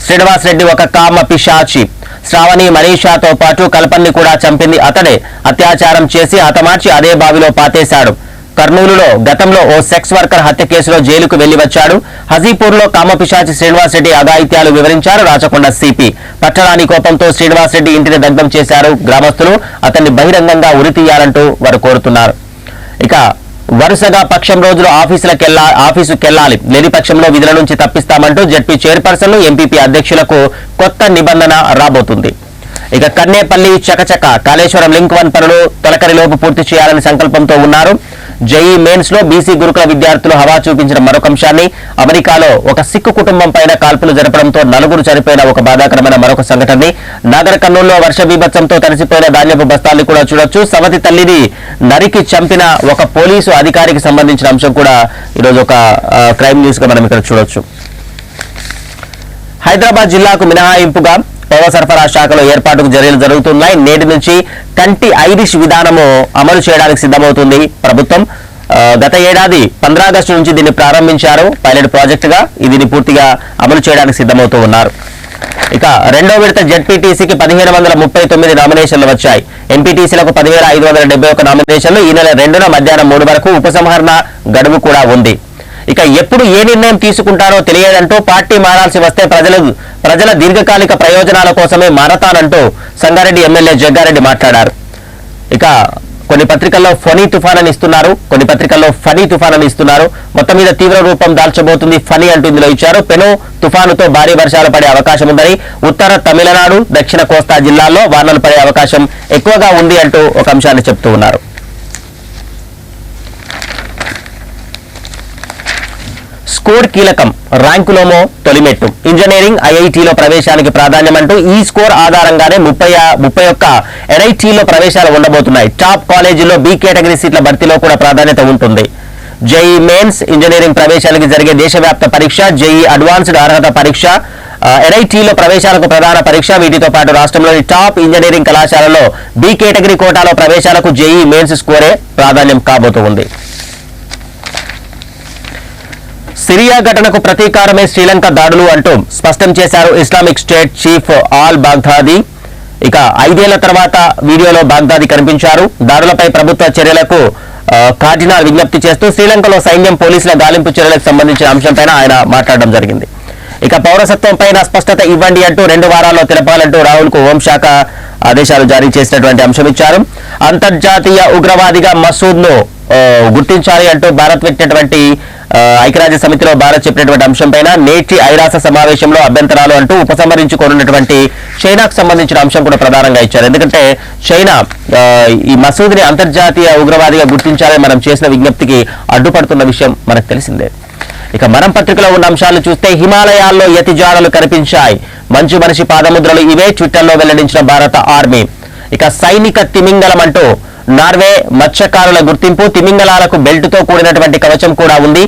శ్రీనివాసరెడ్డి ఒక కామ పిశాచి. శ్రావణి, మనీషాతో పాటు కల్పన్ని కూడా చంపింది అతడే. అత్యాచారం చేసి హతమార్చి అదే బావిలో పాతేశాడు. కర్నూలులో గతంలో ఓ సెక్స్ వర్కర్ హత్య కేసులో జైలుకు వెళ్లి వచ్చాడు. హజీపూర్లో కామపిశాచి శ్రీనివాసరెడ్డి అఘాయిత్యాలు వివరించారు రాచకొండ సిపి. పట్టణాని కోపంతో శ్రీనివాసరెడ్డి ఇంటిని దగ్ధం చేశారు గ్రామస్తులు. అతన్ని బహిరంగంగా ఉరితీయాలంటూ వారు కోరుతున్నారు. ఇక వరుసగా పక్షం రోజులు ఆఫీసుకెళ్లాలి, లేని పక్షంలో విధుల నుంచి తప్పిస్తామంటూ జడ్పీ చైర్పర్సన్లు, ఎంపీపీ అధ్యక్షులకు కొత్త నిబంధన రాబోతుంది. ఇక కన్నేపల్లి చకచక కాళేశ్వరం లింక్ 1 పనులు తొలకరిలోపు పూర్తి చేయాలని సంకల్పంతో ఉన్నారు. జేఈ మెయిన్స్ లో బీసీ గురుకుల విద్యార్థులు హవా చూపించిన మరొక అంశాన్ని, అమెరికాలో ఒక సిక్కు కుటుంబం పైన కాల్పులు జరపడంతో 4 చనిపోయిన ఒక బాధాకరమైన మరొక సంఘటనని, నాగర్ కర్నూలులో వర్ష బీభత్సంతో తడిసిపోయిన ధాన్యపు బస్తాల్ని కూడా చూడొచ్చు. సవతి తల్లిని నరికి చంపిన ఒక పోలీసు అధికారికి సంబంధించిన అంశం కూడా ఈరోజు ఒక క్రైమ్ న్యూస్ గా మనం ఇక్కడ చూడొచ్చు. హైదరాబాద్ జిల్లాకు మినహాయింపుగా పౌర సరఫరా శాఖలో ఏర్పాటుకు చర్యలు జరుగుతున్నాయి. నేటి నుంచి కంటి ఐరిష్ విధానము అమలు చేయడానికి సిద్ధమవుతుంది ప్రభుత్వం. గత ఏడాది 15 ఆగస్టు నుంచి దీన్ని ప్రారంభించారు పైలట్ ప్రాజెక్టుగా. దీన్ని పూర్తిగా అమలు చేయడానికి సిద్ధమవుతూ ఉన్నారు. ఇక రెండో విడత జెడ్పీటీసీకి 1539 నామినేషన్లు వచ్చాయి. ఎంపీటీసీలకు 10,571 నామినేషన్లు. ఈ నెల 2న మధ్యాహ్నం 3 వరకు ఉపసంహరణ గడువు కూడా ఉంది. ఇక ఎప్పుడు ఏ నిర్ణయం తీసుకుంటారో తెలియదంటూ పార్టీ మారాల్సి వస్తే ప్రజల దీర్ఘకాలిక ప్రయోజనాల కోసమే మారతానంటూ సంగారెడ్డి ఎమ్మెల్యే జగ్గారెడ్డి మాట్లాడారు. ఇక కొన్ని పత్రికల్లో ఫనీ తుఫాన్ అని ఇస్తున్నారు, కొన్ని పత్రికల్లో ఫనీ తుఫాన్ అని ఇస్తున్నారు. మొత్తం మీద తీవ్ర రూపం దాల్చబోతుంది ఫనీ అంటూ ఇందులో ఇచ్చారు. పెను తుఫానుతో భారీ వర్షాలు పడే అవకాశం ఉందని, ఉత్తర తమిళనాడు, దక్షిణ కోస్తా జిల్లాల్లో వానలు పడే అవకాశం ఎక్కువగా ఉంది అంటూ ఒక అంశాన్ని చెప్తూ ఉన్నారు. స్కోర్ కీలకం, ర్యాంకులోమో తొలిమెట్టు. ఇంజనీరింగ్, ఐఐటీలో ప్రవేశానికి ప్రాధాన్యమంటూ ఈ స్కోర్ ఆధారంగానే 31 ఎన్ఐటీలో ప్రవేశాలు ఉండబోతున్నాయి. టాప్ కాలేజీల్లో బి కేటగిరీ సీట్ల భర్తీలో కూడా ప్రాధాన్యత ఉంటుంది. జేఈ మెయిన్స్, ఇంజనీరింగ్ ప్రవేశానికి జరిగే దేశవ్యాప్త పరీక్ష, జేఈ అడ్వాన్స్డ్ అర్హత పరీక్ష, ఎన్ఐటీలో ప్రవేశాలకు ప్రధాన పరీక్ష. వీటితో పాటు రాష్ట్రంలోని టాప్ ఇంజనీరింగ్ కళాశాలలో బి కేటగిరీ కోటాలో ప్రవేశాలకు జేఈ మెయిన్స్ స్కోరే ప్రాధాన్యం కాబోతూ ఉంది. సిరియా ఘటనకు ప్రతీకారమే శ్రీలంక దాడులు అంటూ స్పష్టం చేశారు Islamic state chief all Baghdadi. ఇక 5 ఏళ్ల తర్వాత వీడియోలో బాగ్దాది కనిపించారు. దాడులపై ప్రభుత్వ చర్యలకు కార్డినాల్ విజ్ఞప్తి చేస్తూ శ్రీలంకలో సైన్యం, పోలీసుల గాలింపు చర్యలకు సంబంధించిన అంశంపైన ఆయన మాట్లాడడం జరిగింది. ఇక పౌరసత్వం పైన స్పష్టత ఇవ్వండి అంటూ 2 వారాల్లో తెలపాలంటూ రాహుల్ కు హోంశాఖ ఆదేశాలు జారీ చేసినటువంటి అంశం ఇచ్చారు. అంతర్జాతీయ ఉగ్రవాదిగా మసూద్ ను గుర్తించాలి అంటూ భారత్ పెట్టినటువంటి ఐక్యరాజ్య సమితిలో భారత్ చెప్పినటువంటి అంశంపైన నేటి ఐరాస సమావేశంలో అభ్యంతరాలు అంటూ ఉపసంహరించుకోనున్నటువంటి చైనాకు సంబంధించిన అంశం కూడా ప్రధానంగా ఇచ్చారు. ఎందుకంటే చైనా ఈ మసూద్ని అంతర్జాతీయ ఉగ్రవాదిగా గుర్తించాలని మనం చేసిన విజ్ఞప్తికి అడ్డుపడుతున్న విషయం మనకు తెలిసిందే. ఇక మనం పత్రికలో ఉన్న అంశాలను చూస్తే హిమాలయాల్లో యతిజాడలు కనిపించాయి. మంచు మనిషి పాదముద్రలు ఇవే ట్విట్టర్లో వెల్లడించిన భారత ఆర్మీ. ఇక సైనిక తిమింగలం అంటూ నార్వే మత్స్యకారుల గుర్తింపు. తిమింగలాలకు బెల్ట్తో కూడినటువంటి కవచం కూడా ఉంది.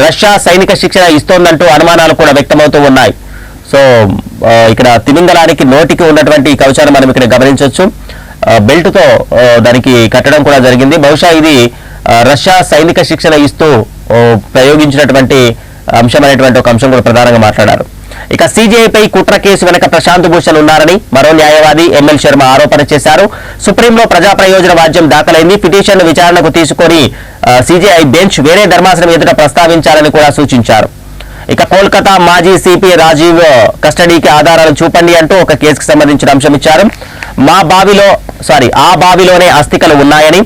రష్యా సైనిక శిక్షణ ఇస్తోందంటూ అనుమానాలు కూడా వ్యక్తమవుతూ ఉన్నాయి. సో ఇక్కడ తిమింగలానికి నోటికి ఉన్నటువంటి కవచాన్ని మనం ఇక్కడ గమనించవచ్చు. బెల్ట్తో దానికి కట్టడం కూడా జరిగింది. బహుశా ఇది రష్యా సైనిక శిక్షణ ఇస్తూ ప్రయోగించినటువంటి అంశం అనేటువంటి ఒక అంశం కూడా ప్రధానంగా మాట్లాడారు. ఇక సీజేఐపై కుట్ర కేసు వెనక ప్రశాంత్ భూషణ్ ఉన్నారని మరో న్యాయవాది ఎంఎల్ శర్మ ఆరోపణ చేశారు. సుప్రీంలో ప్రజా ప్రయోజన వాద్యం దాఖలైంది. పిటిషన్ విచారణకు తీసుకొని సీజేఐ బెంచ్ వేరే ధర్మాసనం ఎదుట ప్రస్తావించాలని కూడా సూచించారు. ఇక కోల్కతా మాజీ సిపి రాజీవ్ కస్టడీకి ఆధారాలు చూపండి అంటూ ఒక కేసుకు సంబంధించిన అంశం ఇచ్చారు. ఆ బావిలోనే అస్థికలు ఉన్నాయని,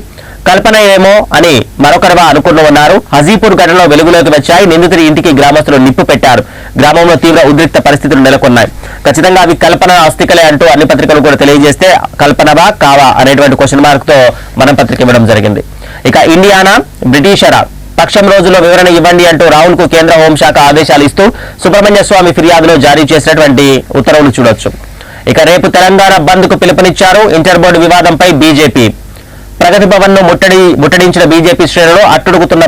కల్పన ఏమో అని మరొకరుగా అనుకున్నారు. హజీపూర్ ఘటనలో వెలుగులోకి వచ్చాయి. నిందితుడి ఇంటికి గ్రామస్తులు నిప్పు పెట్టారు. గ్రామంలో తీవ్ర ఉద్రిక్త పరిస్థితులు నెలకొన్నాయి. ఖచ్చితంగా అవి కల్పన అస్థికలే అంటూ అన్ని పత్రికలు కూడా తెలియజేస్తే కల్పనవా కావా అనేటువంటి క్వశ్చన్ మార్క్ తో మనం పత్రిక ఇవ్వడం జరిగింది. ఇక ఇండియానా బ్రిటిషరా, పక్షం రోజుల్లో వివరణ ఇవ్వండి అంటూ రాహుల్ కు కేంద్ర హోంశాఖ ఆదేశాలు ఇస్తూ సుబ్రహ్మణ్య స్వామి ఫిర్యాదులో జారీ చేసినటువంటి ఉత్తర్వులు చూడొచ్చు. ఇక రేపు తెలంగాణ బంద్ కు పిలుపునిచ్చారు. ఇంటర్ బోర్డు వివాదంపై బీజేపీ. ప్రగతి భవన్ ను ముట్టడించిన బీజేపీ శ్రేణులు అడ్డుకున్న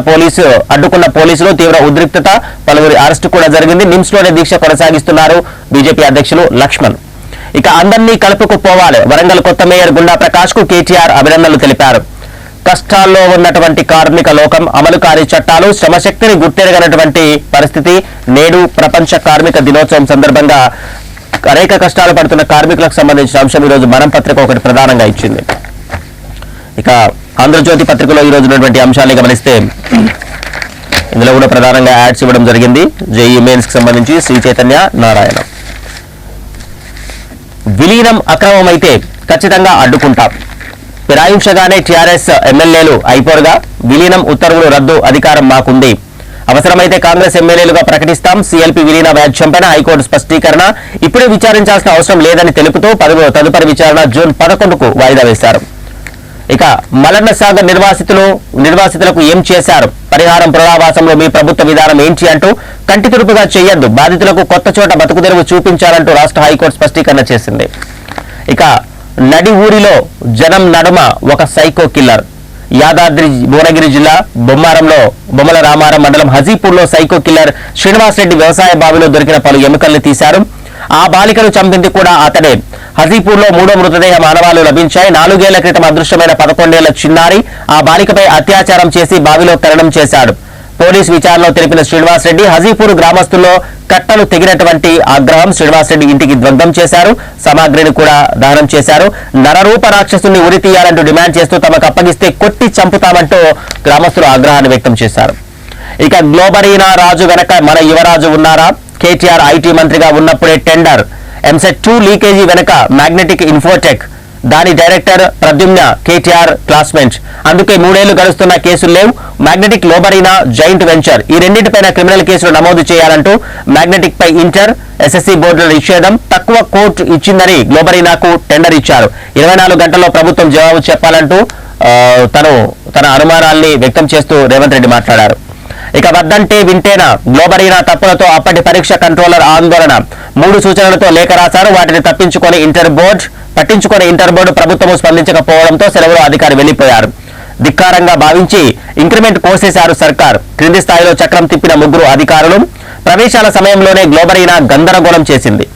పోలీసులు, తీవ్ర ఉద్రిక్తత, పలువురి అరెస్టు కూడా జరిగింది. నిమ్స్ లోనే దీక్ష కొనసాగిస్తున్నారు బీజేపీ అధ్యక్షులు లక్ష్మణ్. ఇక అందరినీ కలుపుకుపోవాలి. వరంగల్ కొత్త మేయర్ గుండా ప్రకాష్ కు కేటీఆర్ అభినందనలు తెలిపారు. కష్టాల్లో ఉన్నటువంటి కార్మిక లోకం, అమలు కాని చట్టాలు, శ్రమశక్తిని గుర్తెరగనటువంటి పరిస్థితి. నేడు ప్రపంచ కార్మిక దినోత్సవం సందర్భంగా అనేక కష్టాలు పడుతున్న కార్మికులకు సంబంధించిన అంశం ఈరోజు మనం పత్రిక ఒకటి ప్రధానంగా ఇచ్చింది. ఇక ఆంధ్రజ్యోతి పత్రికలో ఈ రోజు ఉన్నటువంటి అంశాన్ని గమనిస్తే ఇందులో కూడా ప్రధానంగా యాడ్స్ ఇవ్వడం జరిగింది. జేఈ మెయిన్స్ కి సంబంధించి శ్రీ చైతన్య నారాయణ. విలీనం అక్రమమైతే ఖచ్చితంగా అడ్డుకుంటాం. ఫిరాయించగానే టీఆర్ఎస్ ఎమ్మెల్యేలు అయిపోరుగా, విలీనం ఉత్తర్వులు రద్దు అధికారం మాకుంది. అవసరమైతే కాంగ్రెస్ ఎమ్మెల్యేలుగా ప్రకటిస్తాం. సీఎల్పీ విలీన వ్యాజ్యంపైన హైకోర్టు స్పష్టీకరణ. ఇప్పుడే విచారించాల్సిన అవసరం లేదని తెలుపుతూ తదుపరి విచారణ జూన్ 11కు వాయిదా వేశారు. ఇక మలన్న సాగర్ నిర్వాసితులకు ఏం చేశారు, పరిహారం పునరావాసంలో మీ ప్రభుత్వ విధానం ఏంటి అంటూ కంటి తుడుపుగా చేయొద్దు, బాధితులకు కొత్త చోట బతుకుదెరువు చూపించాలంటూ రాష్ట్ర హైకోర్టు స్పష్టీకరణ చేసింది. ఇక నడి ఊరిలో జనం నడుమ ఒక సైకో కిల్లర్. యాదాద్రి భువనగిరి జిల్లా బొమ్మల రామారం మండలం హజీపూర్లో సైకో కిల్లర్ శ్రీనివాస్ రెడ్డి వ్యవసాయ బావిలో దొరికిన పలు ఎముకల్ని తీశారు. ఆ బాలికను చంపింది కూడా అతడే. హజీపూర్లో 3వ మృతదేహ మానవాలు లభించాయి. 4 ఏళ్ల క్రితం అదృశ్యమైన 11 ఏళ్ల చిన్నారి ఆ బాలికపై అత్యాచారం చేసి బావిలో ఖననం చేశాడు. పోలీసు విచారణలో తెలిపిన శ్రీనివాస్ రెడ్డి హజీపూర్ గ్రామస్తుల్లో కట్టలు తెగినటువంటి ఆగ్రహం శ్రీనివాస్ రెడ్డి ఇంటికి ధ్వంసం చేశారు. సామాగ్రిని కూడా దహనం చేశారు. నరరూప రాక్షసుని ఉరి తీయాలంటూ డిమాండ్ చేస్తూ తమకు అప్పగిస్తే కొట్టి చంపుతామంటూ గ్రామస్తులు ఆగ్రహాన్ని వ్యక్తం చేశారు. ఇక గ్లోబరీనా రాజు వెనక మన యువరాజు ఉన్నారా? కేటీఆర్ ఐటీ మంత్రిగా ఉన్నప్పుడే టెండర్. ఎంసెట్ 2 లీకేజీ వెనక మ్యాగ్నెటిక్ ఇన్ఫోటెక్, దాని డైరెక్టర్ ప్రద్యుమ్న కేటీఆర్ క్లాస్మేట్. అందుకే 3 ఏళ్లు గడుస్తున్న కేసులు లేవు. మ్యాగ్నెటిక్ గ్లోబరీనా జాయింట్ వెంచర్, ఈ రెండింటిపైన క్రిమినల్ కేసులు నమోదు చేయాలంటూ మ్యాగ్నెటిక్ పై ఇంటర్ ఎస్ఎస్సీ బోర్డుల నిషేధం తక్కువ కోర్టు ఇచ్చిందని గ్లోబరీనాకు టెండర్ ఇచ్చారు. 24 గంటల్లో ప్రభుత్వం జవాబు చెప్పాలంటూ తన అనుమానాల్ని వ్యక్తం చేస్తూ రేవంత్ రెడ్డి మాట్లాడారు. ఇక వద్దంటే వింటేనా, గ్లోబరీనా తప్పులతో అప్పటి పరీక్ష కంట్రోలర్ ఆందోళన. 3 సూచనలతో లేఖ రాశారు. వాటిని పట్టించుకొని ఇంటర్ బోర్డు ప్రభుత్వము స్పందించకపోవడంతో సెలవులో అధికారి వెళ్లిపోయారు. ధిక్కారంగా భావించి ఇంక్రిమెంట్ కోసేశారు సర్కార్. క్రింది స్థాయిలో చక్రం తిప్పిన 3 అధికారులు. ప్రవేశాల సమయంలోనే గ్లోబరీనా గందరగోళం చేసింది.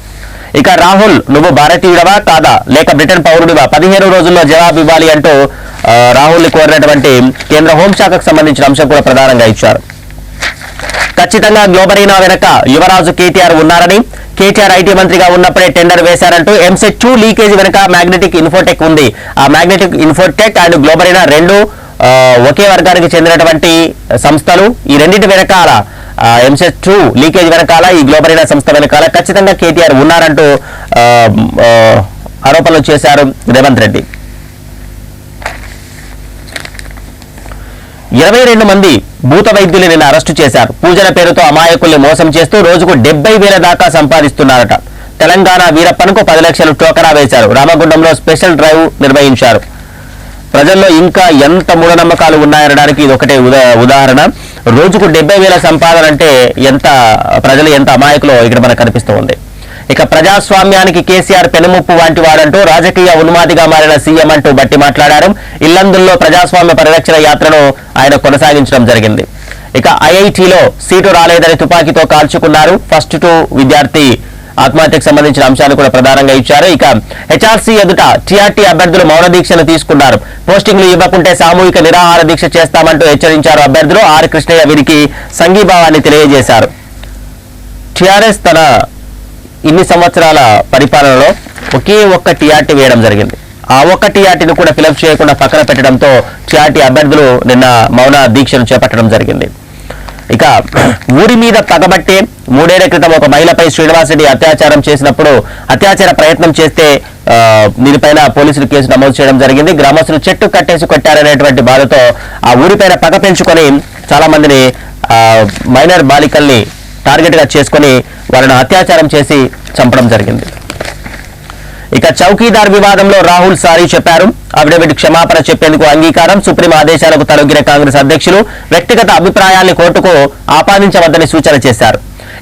ఇక రాహుల్, నువ్వు భారతీయుడవా కాదా లేక బ్రిటన్ పౌరుడివా? 15 రోజుల్లో జవాబు ఇవ్వాలి అంటూ రాహుల్ ని కోరినటువంటి కేంద్ర హోంశాఖకు సంబంధించిన అంశం కూడా ప్రధానంగా ఇచ్చారు. ఖచ్చితంగా గ్లోబరీనా వెనక యువరాజు కేటీఆర్ ఉన్నారని, కేటీఆర్ ఐటీ మంత్రిగా ఉన్నప్పుడే టెండర్ వేశారంటూ ఎంసెట్ 2 లీకేజీ వెనక మ్యాగ్నెటిక్ ఇన్ఫోటెక్ ఉంది. ఆ మ్యాగ్నెటిక్ ఇన్ఫోటెక్ అండ్ గ్లోబరీనా 2 ఒకే వర్గానికి చెందినటువంటి సంస్థలు. ఈ రెండింటి వెనకాల ఎంసెట్ 2 లీకేజ్ వెనకాల ఈ గ్లోబరీనా సంస్థ వెనకాల ఖచ్చితంగా కేటీఆర్ ఉన్నారంటూ ఆరోపణలు చేశారు రేవంత్ రెడ్డి. 22 మంది భూత వైద్యులు నిన్న అరెస్టు చేశారు. పూజల పేరుతో అమాయకుల్ని మోసం చేస్తూ రోజుకు 70,000 దాకా సంపాదిస్తున్నారట. తెలంగాణ వీరప్పన్కు 10 లక్షలు టోకరా వేశారు. రామగుండంలో స్పెషల్ డ్రైవ్ నిర్వహించారు. ప్రజల్లో ఇంకా ఎంత మూఢనమ్మకాలు ఉన్నాయనడానికి ఇది ఒకటే ఉదాహరణ. రోజుకు 70,000 సంపాదన అంటే ప్రజలు ఎంత అమాయకులో ఇక్కడ మనకు కనిపిస్తూ ఉంది. ఇక ప్రజాస్వామ్యానికి కేసీఆర్ పెనుముప్పు వంటి వాడంటూ రాజకీయ ఉన్మాదిగా మారిన సీఎం అంటూ బట్టి మాట్లాడారు. ఇల్లందుల్లో ప్రజాస్వామ్య పరిరక్షణ యాత్రను ఆయన కొనసాగించడం జరిగింది. ఇక ఐఐటీలో సీటు రాలేదని తుపాకీతో కాల్చుకున్నారు. ఫస్ట్ 2 విద్యార్థి ఆత్మహత్యకు సంబంధించిన అంశాలు కూడా ప్రధానంగా ఇచ్చారు. ఇక హెచ్ఆర్సీ ఎదుట టీఆర్టీ అభ్యర్థులు మౌన దీక్షను తీసుకున్నారు. పోస్టింగ్లు ఇవ్వకుంటే సామూహిక నిరాహార దీక్ష చేస్తామంటూ హెచ్చరించారు అభ్యర్థులు. ఆర్ కృష్ణయ్య వీరికి సంఘీభావాన్ని తెలియజేశారు. టీఆర్ఎస్ తన ఇన్ని సంవత్సరాల పరిపాలనలో ఒకే ఒక్క టీఆర్టీ వేయడం జరిగింది. ఆ ఒక్క టీఆర్టీని కూడా ఫిలప్ చేయకుండా పక్కన పెట్టడంతో టీఆర్టీ అభ్యర్థులు నిన్న మౌన దీక్షను చేపట్టడం జరిగింది. ఇక ఊరి మీద పగబట్టే 3 ఏళ్ల క్రితం ఒక మహిళపై శ్రీనివాస్ రెడ్డి అత్యాచారం చేసినప్పుడు అత్యాచార ప్రయత్నం చేస్తే దీనిపైన పోలీసులు కేసు నమోదు చేయడం జరిగింది. గ్రామస్తులు చెట్టు కట్టేసి కొట్టారనేటువంటి బాధతో ఆ ఊరిపైన పగ పెంచుకొని చాలా మందిని మైనర్ బాలికల్ని టార్గెట్ గా చేసుకుని వాళ్ళని అత్యాచారం చేసి చంపడం జరిగింది. ఇక చౌకీదార్ వివాదంలో రాహుల్ సారీ చెప్పారు. అఫిడవిట్ క్షమాపణ చెప్పేందుకు అంగీకారం. సుప్రీం ఆదేశాలకు తలొగ్గిన కాంగ్రెస్ అధ్యక్షులు వ్యక్తిగత అభిప్రాయాల్ని కోర్టుకు ఆపాదించవద్దని సూచన చేశారు.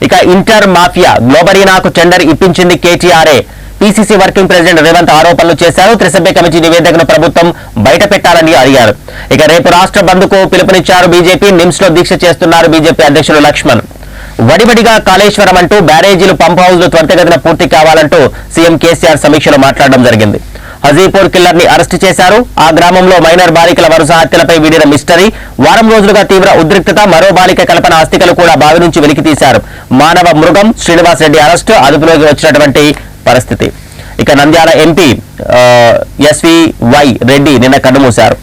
ఇక ఇంటర్ మాఫియా గ్లోబరీనాకు టెండర్ ఇప్పించింది కేటీఆర్ఏ. పీసీసీ వర్కింగ్ ప్రెసిడెంట్ రేవంత్ ఆరోపణలు చేశారు. త్రిసభ్య కమిటీ నివేదికను ప్రభుత్వం బయట పెట్టాలని అడిగారు. ఇక రేపు రాష్ట్ర బంద్కు పిలుపునిచ్చారు బీజేపీ. నిమ్స్ లో దీక్ష చేస్తున్నారు బీజేపీ అధ్యక్షులు లక్ష్మణ్. వడివడిగా కాళేశ్వరం అంటూ బ్యారేజీలు పంప్ హౌజ్లు త్వరితగతిన పూర్తి కావాలంటూ సీఎం కేసీఆర్ సమీక్షలో మాట్లాడడం జరిగింది. హజీపూర్ కిల్లర్ ని అరెస్టు చేశారు. ఆ గ్రామంలో మైనర్ బాలికల వరుస హత్యలపై వీడిన మిస్టరీ. వారం రోజులుగా తీవ్ర ఉద్రిక్తత. మరో బాలిక కల్పన అస్థికలు కూడా బావి నుంచి వెలికి తీశారు. మానవ మృగం శ్రీనివాస్ రెడ్డి అరెస్టు అదుపులోకి వచ్చినటువంటి పరిస్థితి. ఇక నంద్యాల ఎంపీ ఎస్వీవై రెడ్డి నిన్న కన్నుమూశారు.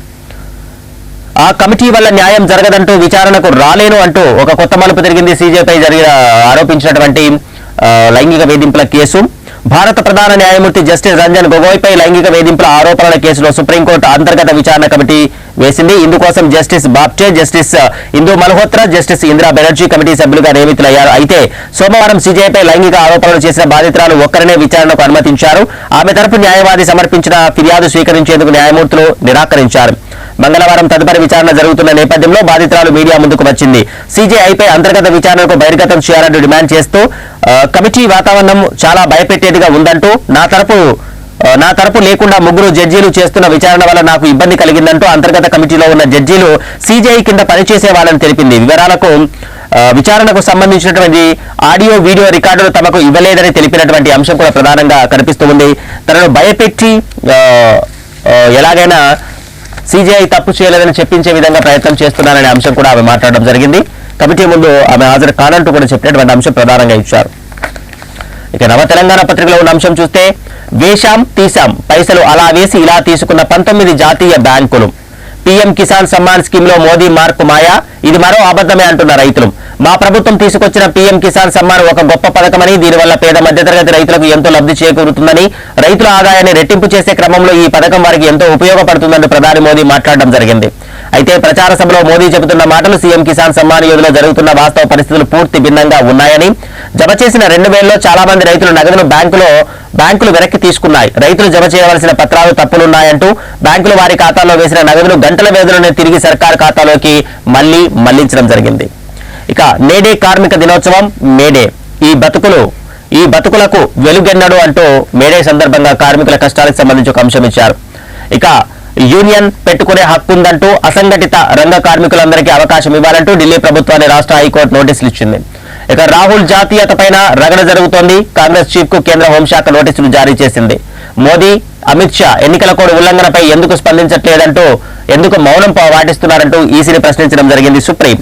ఆ కమిటీ వల్ల న్యాయం జరగదంటూ విచారణకు రాలేను అంటూ ఒక కొత్త మలుపు తిరిగింది. సీజేపై ఆరోపించినటువంటి లైంగిక వేధింపుల కేసు. భారత ప్రధాన న్యాయమూర్తి జస్టిస్ రంజన్ గొగోయ్పై లైంగిక వేధింపుల ఆరోపణల కేసులో సుప్రీంకోర్టు అంతర్గత విచారణ కమిటీ వేసింది. ఇందుకోసం జస్టిస్ బాప్చే, జస్టిస్ ఇందు మల్హోత్రా, జస్టిస్ ఇందిరా బెనర్జీ కమిటీ సభ్యులుగా నియమితులయ్యారు. అయితే సోమవారం సీజేఐపై లైంగిక ఆరోపణలు చేసిన బాధితురాలు ఒక్కరినే విచారణకు అనుమతించారు. ఆమె తరపు న్యాయవాది సమర్పించిన ఫిర్యాదు స్వీకరించేందుకు న్యాయమూర్తులు నిరాకరించారు. మంగళవారం తదుపరి విచారణ జరుగుతున్న నేపథ్యంలో బాధితురాలు మీడియా ముందుకు వచ్చింది. సీజేఐపై అంతర్గత విచారణకు బహిర్గతం చేయాలంటూ డిమాండ్ చేస్తూ కమిటీ వాతావరణం చాలా భయపెట్టేదిగా ఉందంటూ నా తరపు లేకుండా 3 జడ్జీలు చేస్తున్న విచారణ వల్ల నాకు ఇబ్బంది కలిగిందంటూ అంతర్గత కమిటీలో ఉన్న జడ్జీలు సీజేఐ కింద పనిచేసే వాళ్ళని తెలిపింది. విచారణకు సంబంధించినటువంటి ఆడియో వీడియో రికార్డులు తమకు ఇవ్వలేదని తెలిపినటువంటి అంశం కూడా ప్రధానంగా కనిపిస్తుంది. తనను భయపెట్టి ఎలాగైనా సీజేఐ తప్పు చేయలేదని చెప్పించే విధంగా ప్రయత్నం చేస్తున్నారనే అంశం కూడా ఆమె మాట్లాడడం జరిగింది. కమిటీ ముందు ఆమె హాజరు కానంటూ కూడా చెప్పినటువంటి అంశం ప్రధానంగా ఇచ్చారు. ఇక నవ తెలంగాణ పత్రికలో ఉన్న అంశం చూస్తే వేశాం తీశాం పైసలు అలా వేసి ఇలా తీసుకున్న 19 జాతీయ బ్యాంకులు. పీఎం కిసాన్ సమ్మాన్ స్కీమ్ లో మోదీ మార్కు మాయా, ఇది మరో అబద్ధమే అంటున్న రైతులు. మా ప్రభుత్వం తీసుకొచ్చిన పీఎం కిసాన్ సమ్మాన్ ఒక గొప్ప పథకమని, దీనివల్ల పేద మధ్యతరగతి రైతులకు ఎంతో లబ్ధి చేకూరుతుందని, రైతుల ఆదాయాన్ని రెట్టింపు చేసే క్రమంలో ఈ పథకం వారికి ఎంతో ఉపయోగపడుతుందని ప్రధాని మోదీ మాట్లాడడం జరిగింది. అయితే ప్రచార సభలో మోదీ చెబుతున్న మాటలు సీఎం కిసాన్ సమ్మాన్ యోజనలో జరుగుతున్న వాస్తవ పరిస్థితులు పూర్తి భిన్నంగా ఉన్నాయని, జమ చేసిన 2000లో చాలా మంది రైతులు నగదును బ్యాంకులు వెనక్కి తీసుకున్నాయి. రైతులు జమ చేయవలసిన పత్రాలు తప్పులున్నాయంటూ బ్యాంకులు వారి ఖాతాలో వేసిన నగదును గంటల వ్యవధిలోనే తిరిగి సర్కార్ ఖాతాలోకి మళ్లించడం జరిగింది. ఇక నేడే కార్మిక దినోత్సవం, మేడే ఈ బతుకులకు వెలుగెన్నడు అంటూ మేడే సందర్భంగా కార్మికుల కష్టాలకు సంబంధించి ఒక అంశం ఇచ్చారు. ఇక యూనియన్ పెట్టుకునే హక్కు ఉందంటూ అసంఘటిత రంగ కార్మికులందరికీ అవకాశం ఇవ్వాలంటూ ఢిల్లీ ప్రభుత్వాన్ని రాష్ట్ర హైకోర్టు నోటీసులు ఇచ్చింది. ఇక రాహుల్ జాతీయత పైన రగడ జరుగుతోంది. కాంగ్రెస్ చీఫ్ కు కేంద్ర హోంశాఖ నోటీసులు జారీ చేసింది. మోదీ, అమిత్ షా ఎన్నికల కోడ్ ఉల్లంఘనపై ఎందుకు స్పందించట్లేదంటూ, ఎందుకు మౌనం పాటిస్తున్నారంటూ ఈసీని ప్రశ్నించడం జరిగింది సుప్రీం.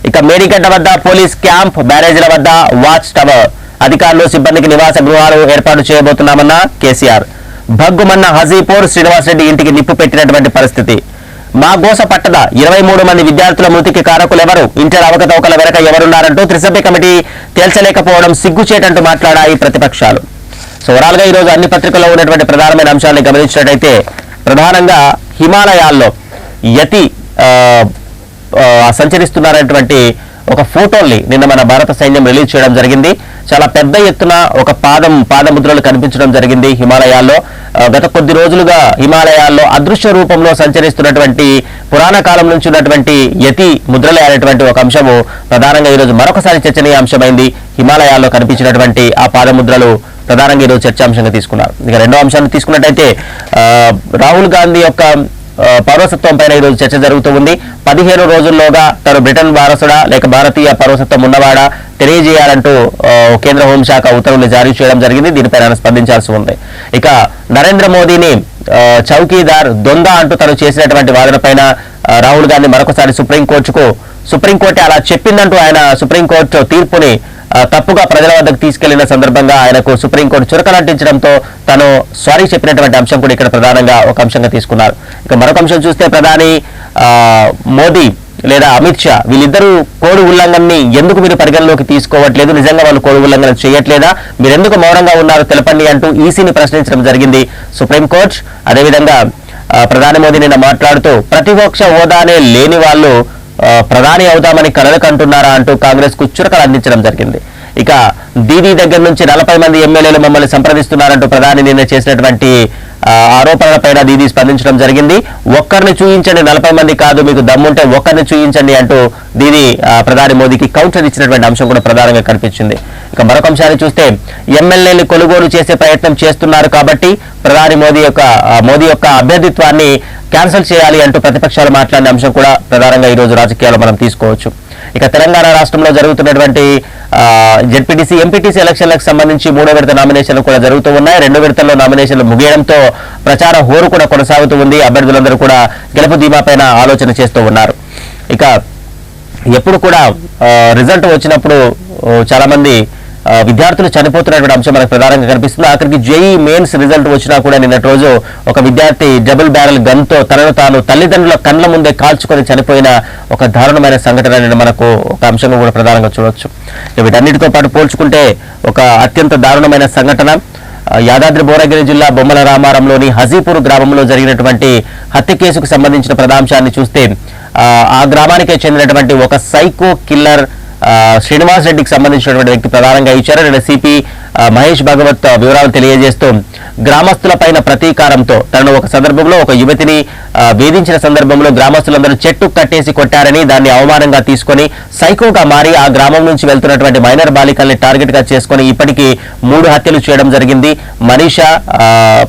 ఇక మేడిగడ్డ వద్ద పోలీస్ క్యాంప్, బ్యారేజీల వద్ద వాచ్ టవర్, అధికారులు సిబ్బందికి నివాస గృహాలు ఏర్పాటు చేయబోతున్నామన్న కేసీఆర్. భగ్గుమన్న హజీపూర్ శ్రీనివాసరెడ్డి ఇంటికి నిప్పు పెట్టినటువంటి పరిస్థితి. మా గోస పట్టద 23 మంది విద్యార్థుల మృతికి కారకులెవరు, ఇంటర్ అవకతవకల వెనక ఎవరున్నారంటూ త్రిసభ్య కమిటీ తేల్చలేకపోవడం సిగ్గుచేటంటూ మాట్లాడాయి ప్రతిపక్షాలు. సో ఓవరాల్ గా ఈరోజు అన్ని పత్రికల్లో ఉన్నటువంటి ప్రధానమైన అంశాలను గమనించినట్టయితే ప్రధానంగా హిమాలయాల్లో యతి సంచరిస్తున్నారనేటువంటి ఒక ఫోటోల్ని నిన్న మన భారత సైన్యం రిలీజ్ చేయడం జరిగింది. చాలా పెద్ద ఎత్తున ఒక పాదముద్రలు కనిపించడం జరిగింది హిమాలయాల్లో. గత కొద్ది రోజులుగా హిమాలయాల్లో అదృశ్య రూపంలో సంచరిస్తున్నటువంటి పురాణ కాలం నుంచి ఉన్నటువంటి యతి ముద్రలే అనేటువంటి ఒక అంశము ప్రధానంగా ఈరోజు మరొకసారి చర్చనీయాంశమైంది. హిమాలయాల్లో కనిపించినటువంటి ఆ పాదముద్రలు ప్రధానంగా ఈరోజు చర్చాంశంగా తీసుకున్నారు. ఇక రెండో అంశాన్ని తీసుకున్నట్టయితే రాహుల్ గాంధీ యొక్క పౌరసత్వం పైన ఈరోజు చర్చ జరుగుతూ ఉంది. 15 రోజుల్లోగా తను బ్రిటన్ వారసుడా లేక భారతీయ పౌరసత్వం ఉన్నవాడా తెలియజేయాలంటూ కేంద్ర హోంశాఖ ఉత్తర్వులు జారీ చేయడం జరిగింది. దీనిపై ఆయన స్పందించాల్సి ఉంది. ఇక నరేంద్ర మోదీని చౌకీదార్ దొంగ అంటూ తను చేసినటువంటి వాదన పైన రాహుల్ గాంధీ మరొకసారి సుప్రీంకోర్టు అలా చెప్పిందంటూ ఆయన సుప్రీంకోర్టు తీర్పుని తప్పుగా ప్రజల వద్దకు తీసుకెళ్లిన సందర్భంగా ఆయనకు సుప్రీంకోర్టు చురకలంటించడంతో తను సారీ చెప్పినటువంటి అంశం కూడా ఇక్కడ ప్రధానంగా ఒక అంశంగా తీసుకున్నారు. ఇక మరొక అంశం చూస్తే ప్రధాని మోదీ లేదా అమిత్ షా వీళ్ళిద్దరూ కోడ్ ఉల్లంఘనని ఎందుకు మీరు పరిగణలోకి తీసుకోవట్లేదు, నిజంగా వాళ్ళు కోడ్ ఉల్లంఘన చేయట్లేదా, మీరెందుకు మౌనంగా ఉన్నారు తెలపండి అంటూ ఈసీని ప్రశ్నించడం జరిగింది సుప్రీంకోర్టు. అదేవిధంగా ప్రధాని మోదీ నిన్న మాట్లాడుతూ ప్రతిపక్ష హోదానే లేని వాళ్ళు ప్రధాని అవుతామని కలలు కంటున్నారా అంటూ కాంగ్రెస్ కు చురకలు అందించడం జరిగింది. ఇక దీదీ దగ్గర నుంచి 40 మంది ఎమ్మెల్యేలు మమ్మల్ని సంప్రదిస్తున్నారంటూ ప్రధాని నిన్న చేసినటువంటి ఆరోపణలపైన దీదీ స్పందించడం జరిగింది. ఒక్కరిని చూయించండి, 40 మంది కాదు, మీకు దమ్ముంటే ఒక్కరిని చూయించండి అంటూ దీదీ ప్రధాని మోదీకి కౌంటర్ ఇచ్చినటువంటి అంశం కూడా ప్రధానంగా కనిపించింది. ఇక మరొక అంశాన్ని చూస్తే ఎమ్మెల్యేలు కొనుగోలు చేసే ప్రయత్నం చేస్తున్నారు కాబట్టి ప్రధాని మోదీ యొక్క అభ్యర్థిత్వాన్ని క్యాన్సిల్ చేయాలి అంటూ ప్రతిపక్షాలు మాట్లాడిన అంశం కూడా ప్రధానంగా ఈరోజు రాజకీయాల్లో మనం తీసుకోవచ్చు. ఇక తెలంగాణ రాష్ట్రంలో జరుగుతున్నటువంటి జెడ్పీటీసీ, ఎంపీటీసీ ఎలక్షన్లకు సంబంధించి 3వ విడత నామినేషన్లు కూడా జరుగుతూ ఉన్నాయి. 2 విడతల్లో నామినేషన్లు ముగియడంతో ప్రచార హోరు కూడా కొనసాగుతూ ఉంది. అభ్యర్థులందరూ కూడా గెలుపు ధీమా పైన ఆలోచన చేస్తూ ఉన్నారు. ఇక ఎప్పుడు కూడా రిజల్ట్ వచ్చినప్పుడు చాలా మంది విద్యార్థులు చనిపోతున్నటువంటి అంశం మనకు ప్రధానంగా కనిపిస్తుంది. ఆఖరికి జేఈ మెయిన్స్ రిజల్ట్ వచ్చినా కూడా నిన్నటి రోజు ఒక విద్యార్థి డబుల్ బ్యారెల్ గన్తో తనను తాను తల్లిదండ్రుల కళ్ళ ముందే కాల్చుకొని చనిపోయిన ఒక దారుణమైన సంఘటన మనకు ఒక అంశంగా కూడా ప్రధానంగా చూడొచ్చు. వీటన్నిటితో పాటు పోల్చుకుంటే ఒక అత్యంత దారుణమైన సంఘటన యాదాద్రి భువనగిరి జిల్లా బొమ్మల రామారంలోని హజీపూర్ గ్రామంలో జరిగినటువంటి హత్య కేసుకు సంబంధించిన ప్రధాంశాన్ని చూస్తే ఆ గ్రామానికే చెందినటువంటి ఒక సైకో కిల్లర్ శ్రీనివాస్ రెడ్డికి సంబంధించినటువంటి వ్యక్తి ప్రధానంగా ఇచ్చారు. నేను సిపి మహేష్ భగవత్ వివరాలు తెలియజేస్తూ గ్రామస్తుల పైన ప్రతీకారంతో తనను ఒక సందర్భంలో ఒక యువతిని వేధించిన సందర్భంలో గ్రామస్తులందరూ చెట్టు కట్టేసి కొట్టారని దాన్ని అవమానంగా తీసుకొని సైకోగా మారి ఆ గ్రామం నుంచి వెళ్తున్నటువంటి మైనర్ బాలికల్ని టార్గెట్ గా చేసుకుని ఇప్పటికీ 3 హత్యలు చేయడం జరిగింది. మనీషా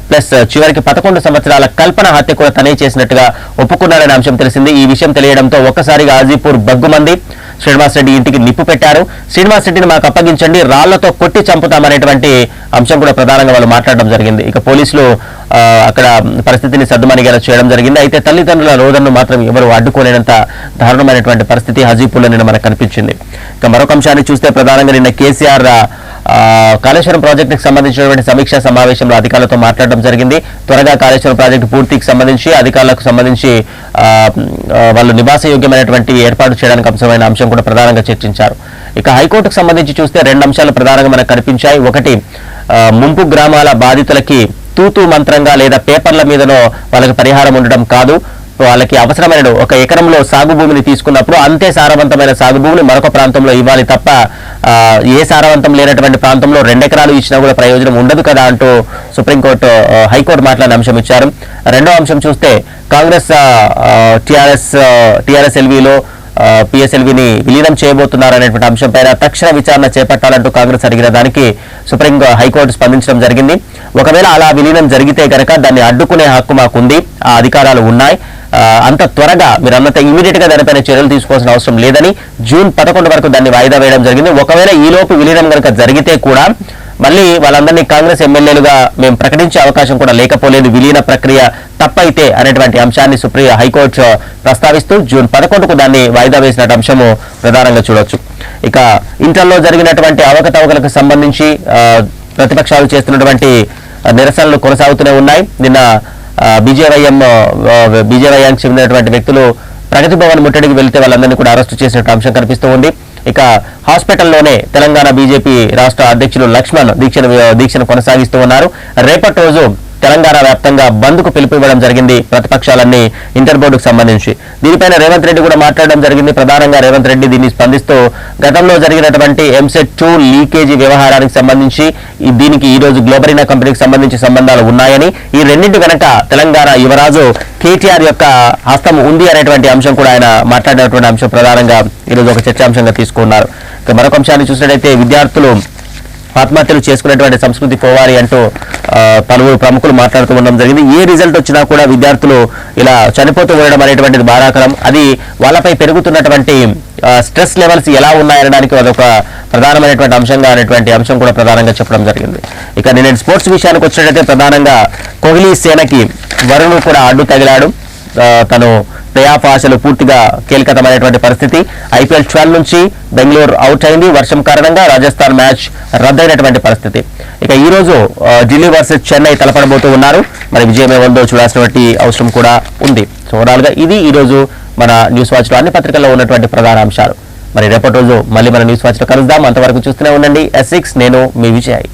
ప్లస్ చివరికి 11 సంవత్సరాల కల్పన హత్య కూడా తనే చేసినట్టుగా ఒప్పుకున్నారనే అంశం తెలిసింది. ఈ విషయం తెలియడంతో ఒక్కసారిగా హాజీపూర్ బగ్గుమంది. శ్రీనివాస్ రెడ్డి ఇంటికి నిప్పు పెట్టారు. శ్రీనివాస్ రెడ్డిని మాకు అప్పగించండి, రాళ్లతో కొట్టి చంపుతామనేటువంటి అంశం కూడా ప్రధానంగా వాళ్ళు మాట్లాడడం జరిగింది. ఇక పోలీసులు అక్కడ పరిస్థితిని సద్దుమణిగేలా చేయడం జరిగింది. అయితే తల్లిదండ్రుల రోదనను మాత్రం ఎవరు అడ్డుకోలేనంత దారుణమైనటువంటి పరిస్థితి హజీపూర్లో నిన్న మనకు కనిపించింది. ఇక మరొక అంశాన్ని చూస్తే ప్రధానంగా నిన్న కేసీఆర్ కాళేశ్వరం ప్రాజెక్టుకు సంబంధించినటువంటి సమీక్షా సమావేశంలో అధికారులతో మాట్లాడడం జరిగింది. త్వరగా కాళేశ్వరం ప్రాజెక్టు పూర్తికి సంబంధించి అధికారులకు సంబంధించి వాళ్ళు నివాసయోగ్యమైనటువంటి ఏర్పాటు చేయడానికి అంశమైన అంశం కూడా ప్రధానంగా చర్చించారు. ఇక హైకోర్టుకు సంబంధించి చూస్తే 2 అంశాలు ప్రధానంగా మనకు కనిపించాయి. ఒకటి ముంపు గ్రామాల బాధితులకి తూతూ మంత్రంగా లేదా పేపర్ల మీదనో వాళ్ళకి పరిహారం ఉండడం కాదు, వాళ్ళకి అవసరమైన 1 ఎకరంలో సాగు భూమిని తీసుకున్నప్పుడు అంతే సారవంతమైన సాగు భూమిని మరొక ప్రాంతంలో ఇవ్వాలి తప్ప ఏ సారవంతం లేనటువంటి ప్రాంతంలో 2 ఎకరాలు ఇచ్చినా కూడా ప్రయోజనం ఉండదు కదా అంటూ సుప్రీంకోర్టు హైకోర్టు మాట్లాడిన అంశం ఇచ్చారు. రెండో అంశం చూస్తే కాంగ్రెస్ టీఆర్ఎస్ ఎల్వీలో పిఎస్ఎల్విని విలీనం చేయబోతున్నారనేటువంటి అంశంపైన తక్షణ విచారణ చేపట్టాలంటూ కాంగ్రెస్ అడిగిన దానికి హైకోర్టు స్పందించడం జరిగింది. ఒకవేళ అలా విలీనం జరిగితే కనుక దాన్ని అడ్డుకునే హక్కు మాకుంది, ఆ అధికారాలు ఉన్నాయి. అంత త్వరగా మీరు అన్నంత ఇమీడియట్ గా దానిపైన చర్యలు తీసుకోవాల్సిన అవసరం లేదని జూన్ 11 వరకు దాన్ని వాయిదా వేయడం జరిగింది. ఒకవేళ ఈలోపు విలీనం కనుక జరిగితే కూడా మళ్ళీ వాళ్ళందరినీ కాంగ్రెస్ ఎమ్మెల్యేలుగా మేము ప్రకటించే అవకాశం కూడా లేకపోలేదు, విలీన ప్రక్రియ తప్పైతే అనేటువంటి అంశాన్ని హైకోర్టు ప్రస్తావిస్తూ జూన్ 11కు దాన్ని వాయిదా వేసినట్టు అంశము ప్రధానంగా చూడొచ్చు. ఇక ఇంటర్లో జరిగినటువంటి అవకతవకలకు సంబంధించి ప్రతిపక్షాలు చేస్తున్నటువంటి నిరసనలు కొనసాగుతూనే ఉన్నాయి. నిన్న బీజేవైఎంకి చెందినటువంటి వ్యక్తులు ప్రగతి భవన్ ముట్టడికి వెళ్తే వాళ్ళందరినీ కూడా అరెస్టు చేసినట్టు అంశం కనిపిస్తూ ఉంది. ఇక హాస్పిటల్లోనే తెలంగాణ బీజేపీ రాష్ట్ర అధ్యక్షులు లక్ష్మణ్ దీక్షను కొనసాగిస్తూ ఉన్నారు. రేపటి రోజు తెలంగాణ వ్యాప్తంగా బంద్కు పిలుపు ఇవ్వడం జరిగింది ప్రతిపక్షాలన్నీ ఇంటర్ బోర్డుకు సంబంధించి. దీనిపైన రేవంత్ రెడ్డి కూడా మాట్లాడడం జరిగింది. ప్రధానంగా రేవంత్ రెడ్డి దీన్ని స్పందిస్తూ గతంలో జరిగినటువంటి ఎంసెట్-2 లీకేజీ వ్యవహారానికి సంబంధించి దీనికి ఈ రోజు గ్లోబరీనా కంపెనీకి సంబంధించి సంబంధాలు ఉన్నాయని, ఈ రెండింటి వెనక తెలంగాణ యువరాజు కేటీఆర్ యొక్క హస్తం ఉంది అనేటువంటి అంశం కూడా ఆయన మాట్లాడినటువంటి అంశం ప్రధానంగా ఈరోజు ఒక చర్చాంశంగా తీసుకున్నారు. ఇక మరొక అంశాన్ని చూసినట్లయితే విద్యార్థులు ఆత్మహత్యలు చేసుకునేటువంటి సంస్కృతి పోవాలి అంటూ పలువురు ప్రముఖులు మాట్లాడుతూ ఉండడం జరిగింది. ఏ రిజల్ట్ వచ్చినా కూడా విద్యార్థులు ఇలా చనిపోతూ ఉండడం అనేటువంటిది బాధాకరం. అది వాళ్ళపై పెరుగుతున్నటువంటి స్ట్రెస్ లెవెల్స్ ఎలా ఉన్నాయనడానికి అదొక ప్రధానమైనటువంటి అంశంగా అనేటువంటి అంశం కూడా ప్రధానంగా చెప్పడం జరిగింది. ఇక నేను స్పోర్ట్స్ విషయానికి వచ్చినట్లయితే ప్రధానంగా కోహ్లీ సేనకి వరుణ్ కూడా అడ్డు తగిలాడు. తను ప్లే ఆఫ్ ఆశలు పూర్తిగా కీలకతమైనటువంటి పరిస్థితి. ఐపీఎల్ 12 నుంచి బెంగళూరు అవుట్ అయింది వర్షం కారణంగా. రాజస్థాన్ మ్యాచ్ రద్దయినటువంటి పరిస్థితి. ఇక ఈ రోజు ఢిల్లీ వర్సెస్ చెన్నై తలపడబోతూ ఉన్నారు. మరి విజయం ఏముందో చూడాల్సినటువంటి అవసరం కూడా ఉంది. సో ఓవరాల్ గా ఇది ఈ రోజు మన న్యూస్ వాచ్ లో అన్ని పత్రికల్లో ఉన్నటువంటి ప్రధాన అంశాలు. మరి రేపటి రోజు మళ్ళీ మన న్యూస్ వాచ్ లో కలుద్దాం. అంతవరకు చూస్తూనే ఉండండి S6. నేను మీ విజయ్.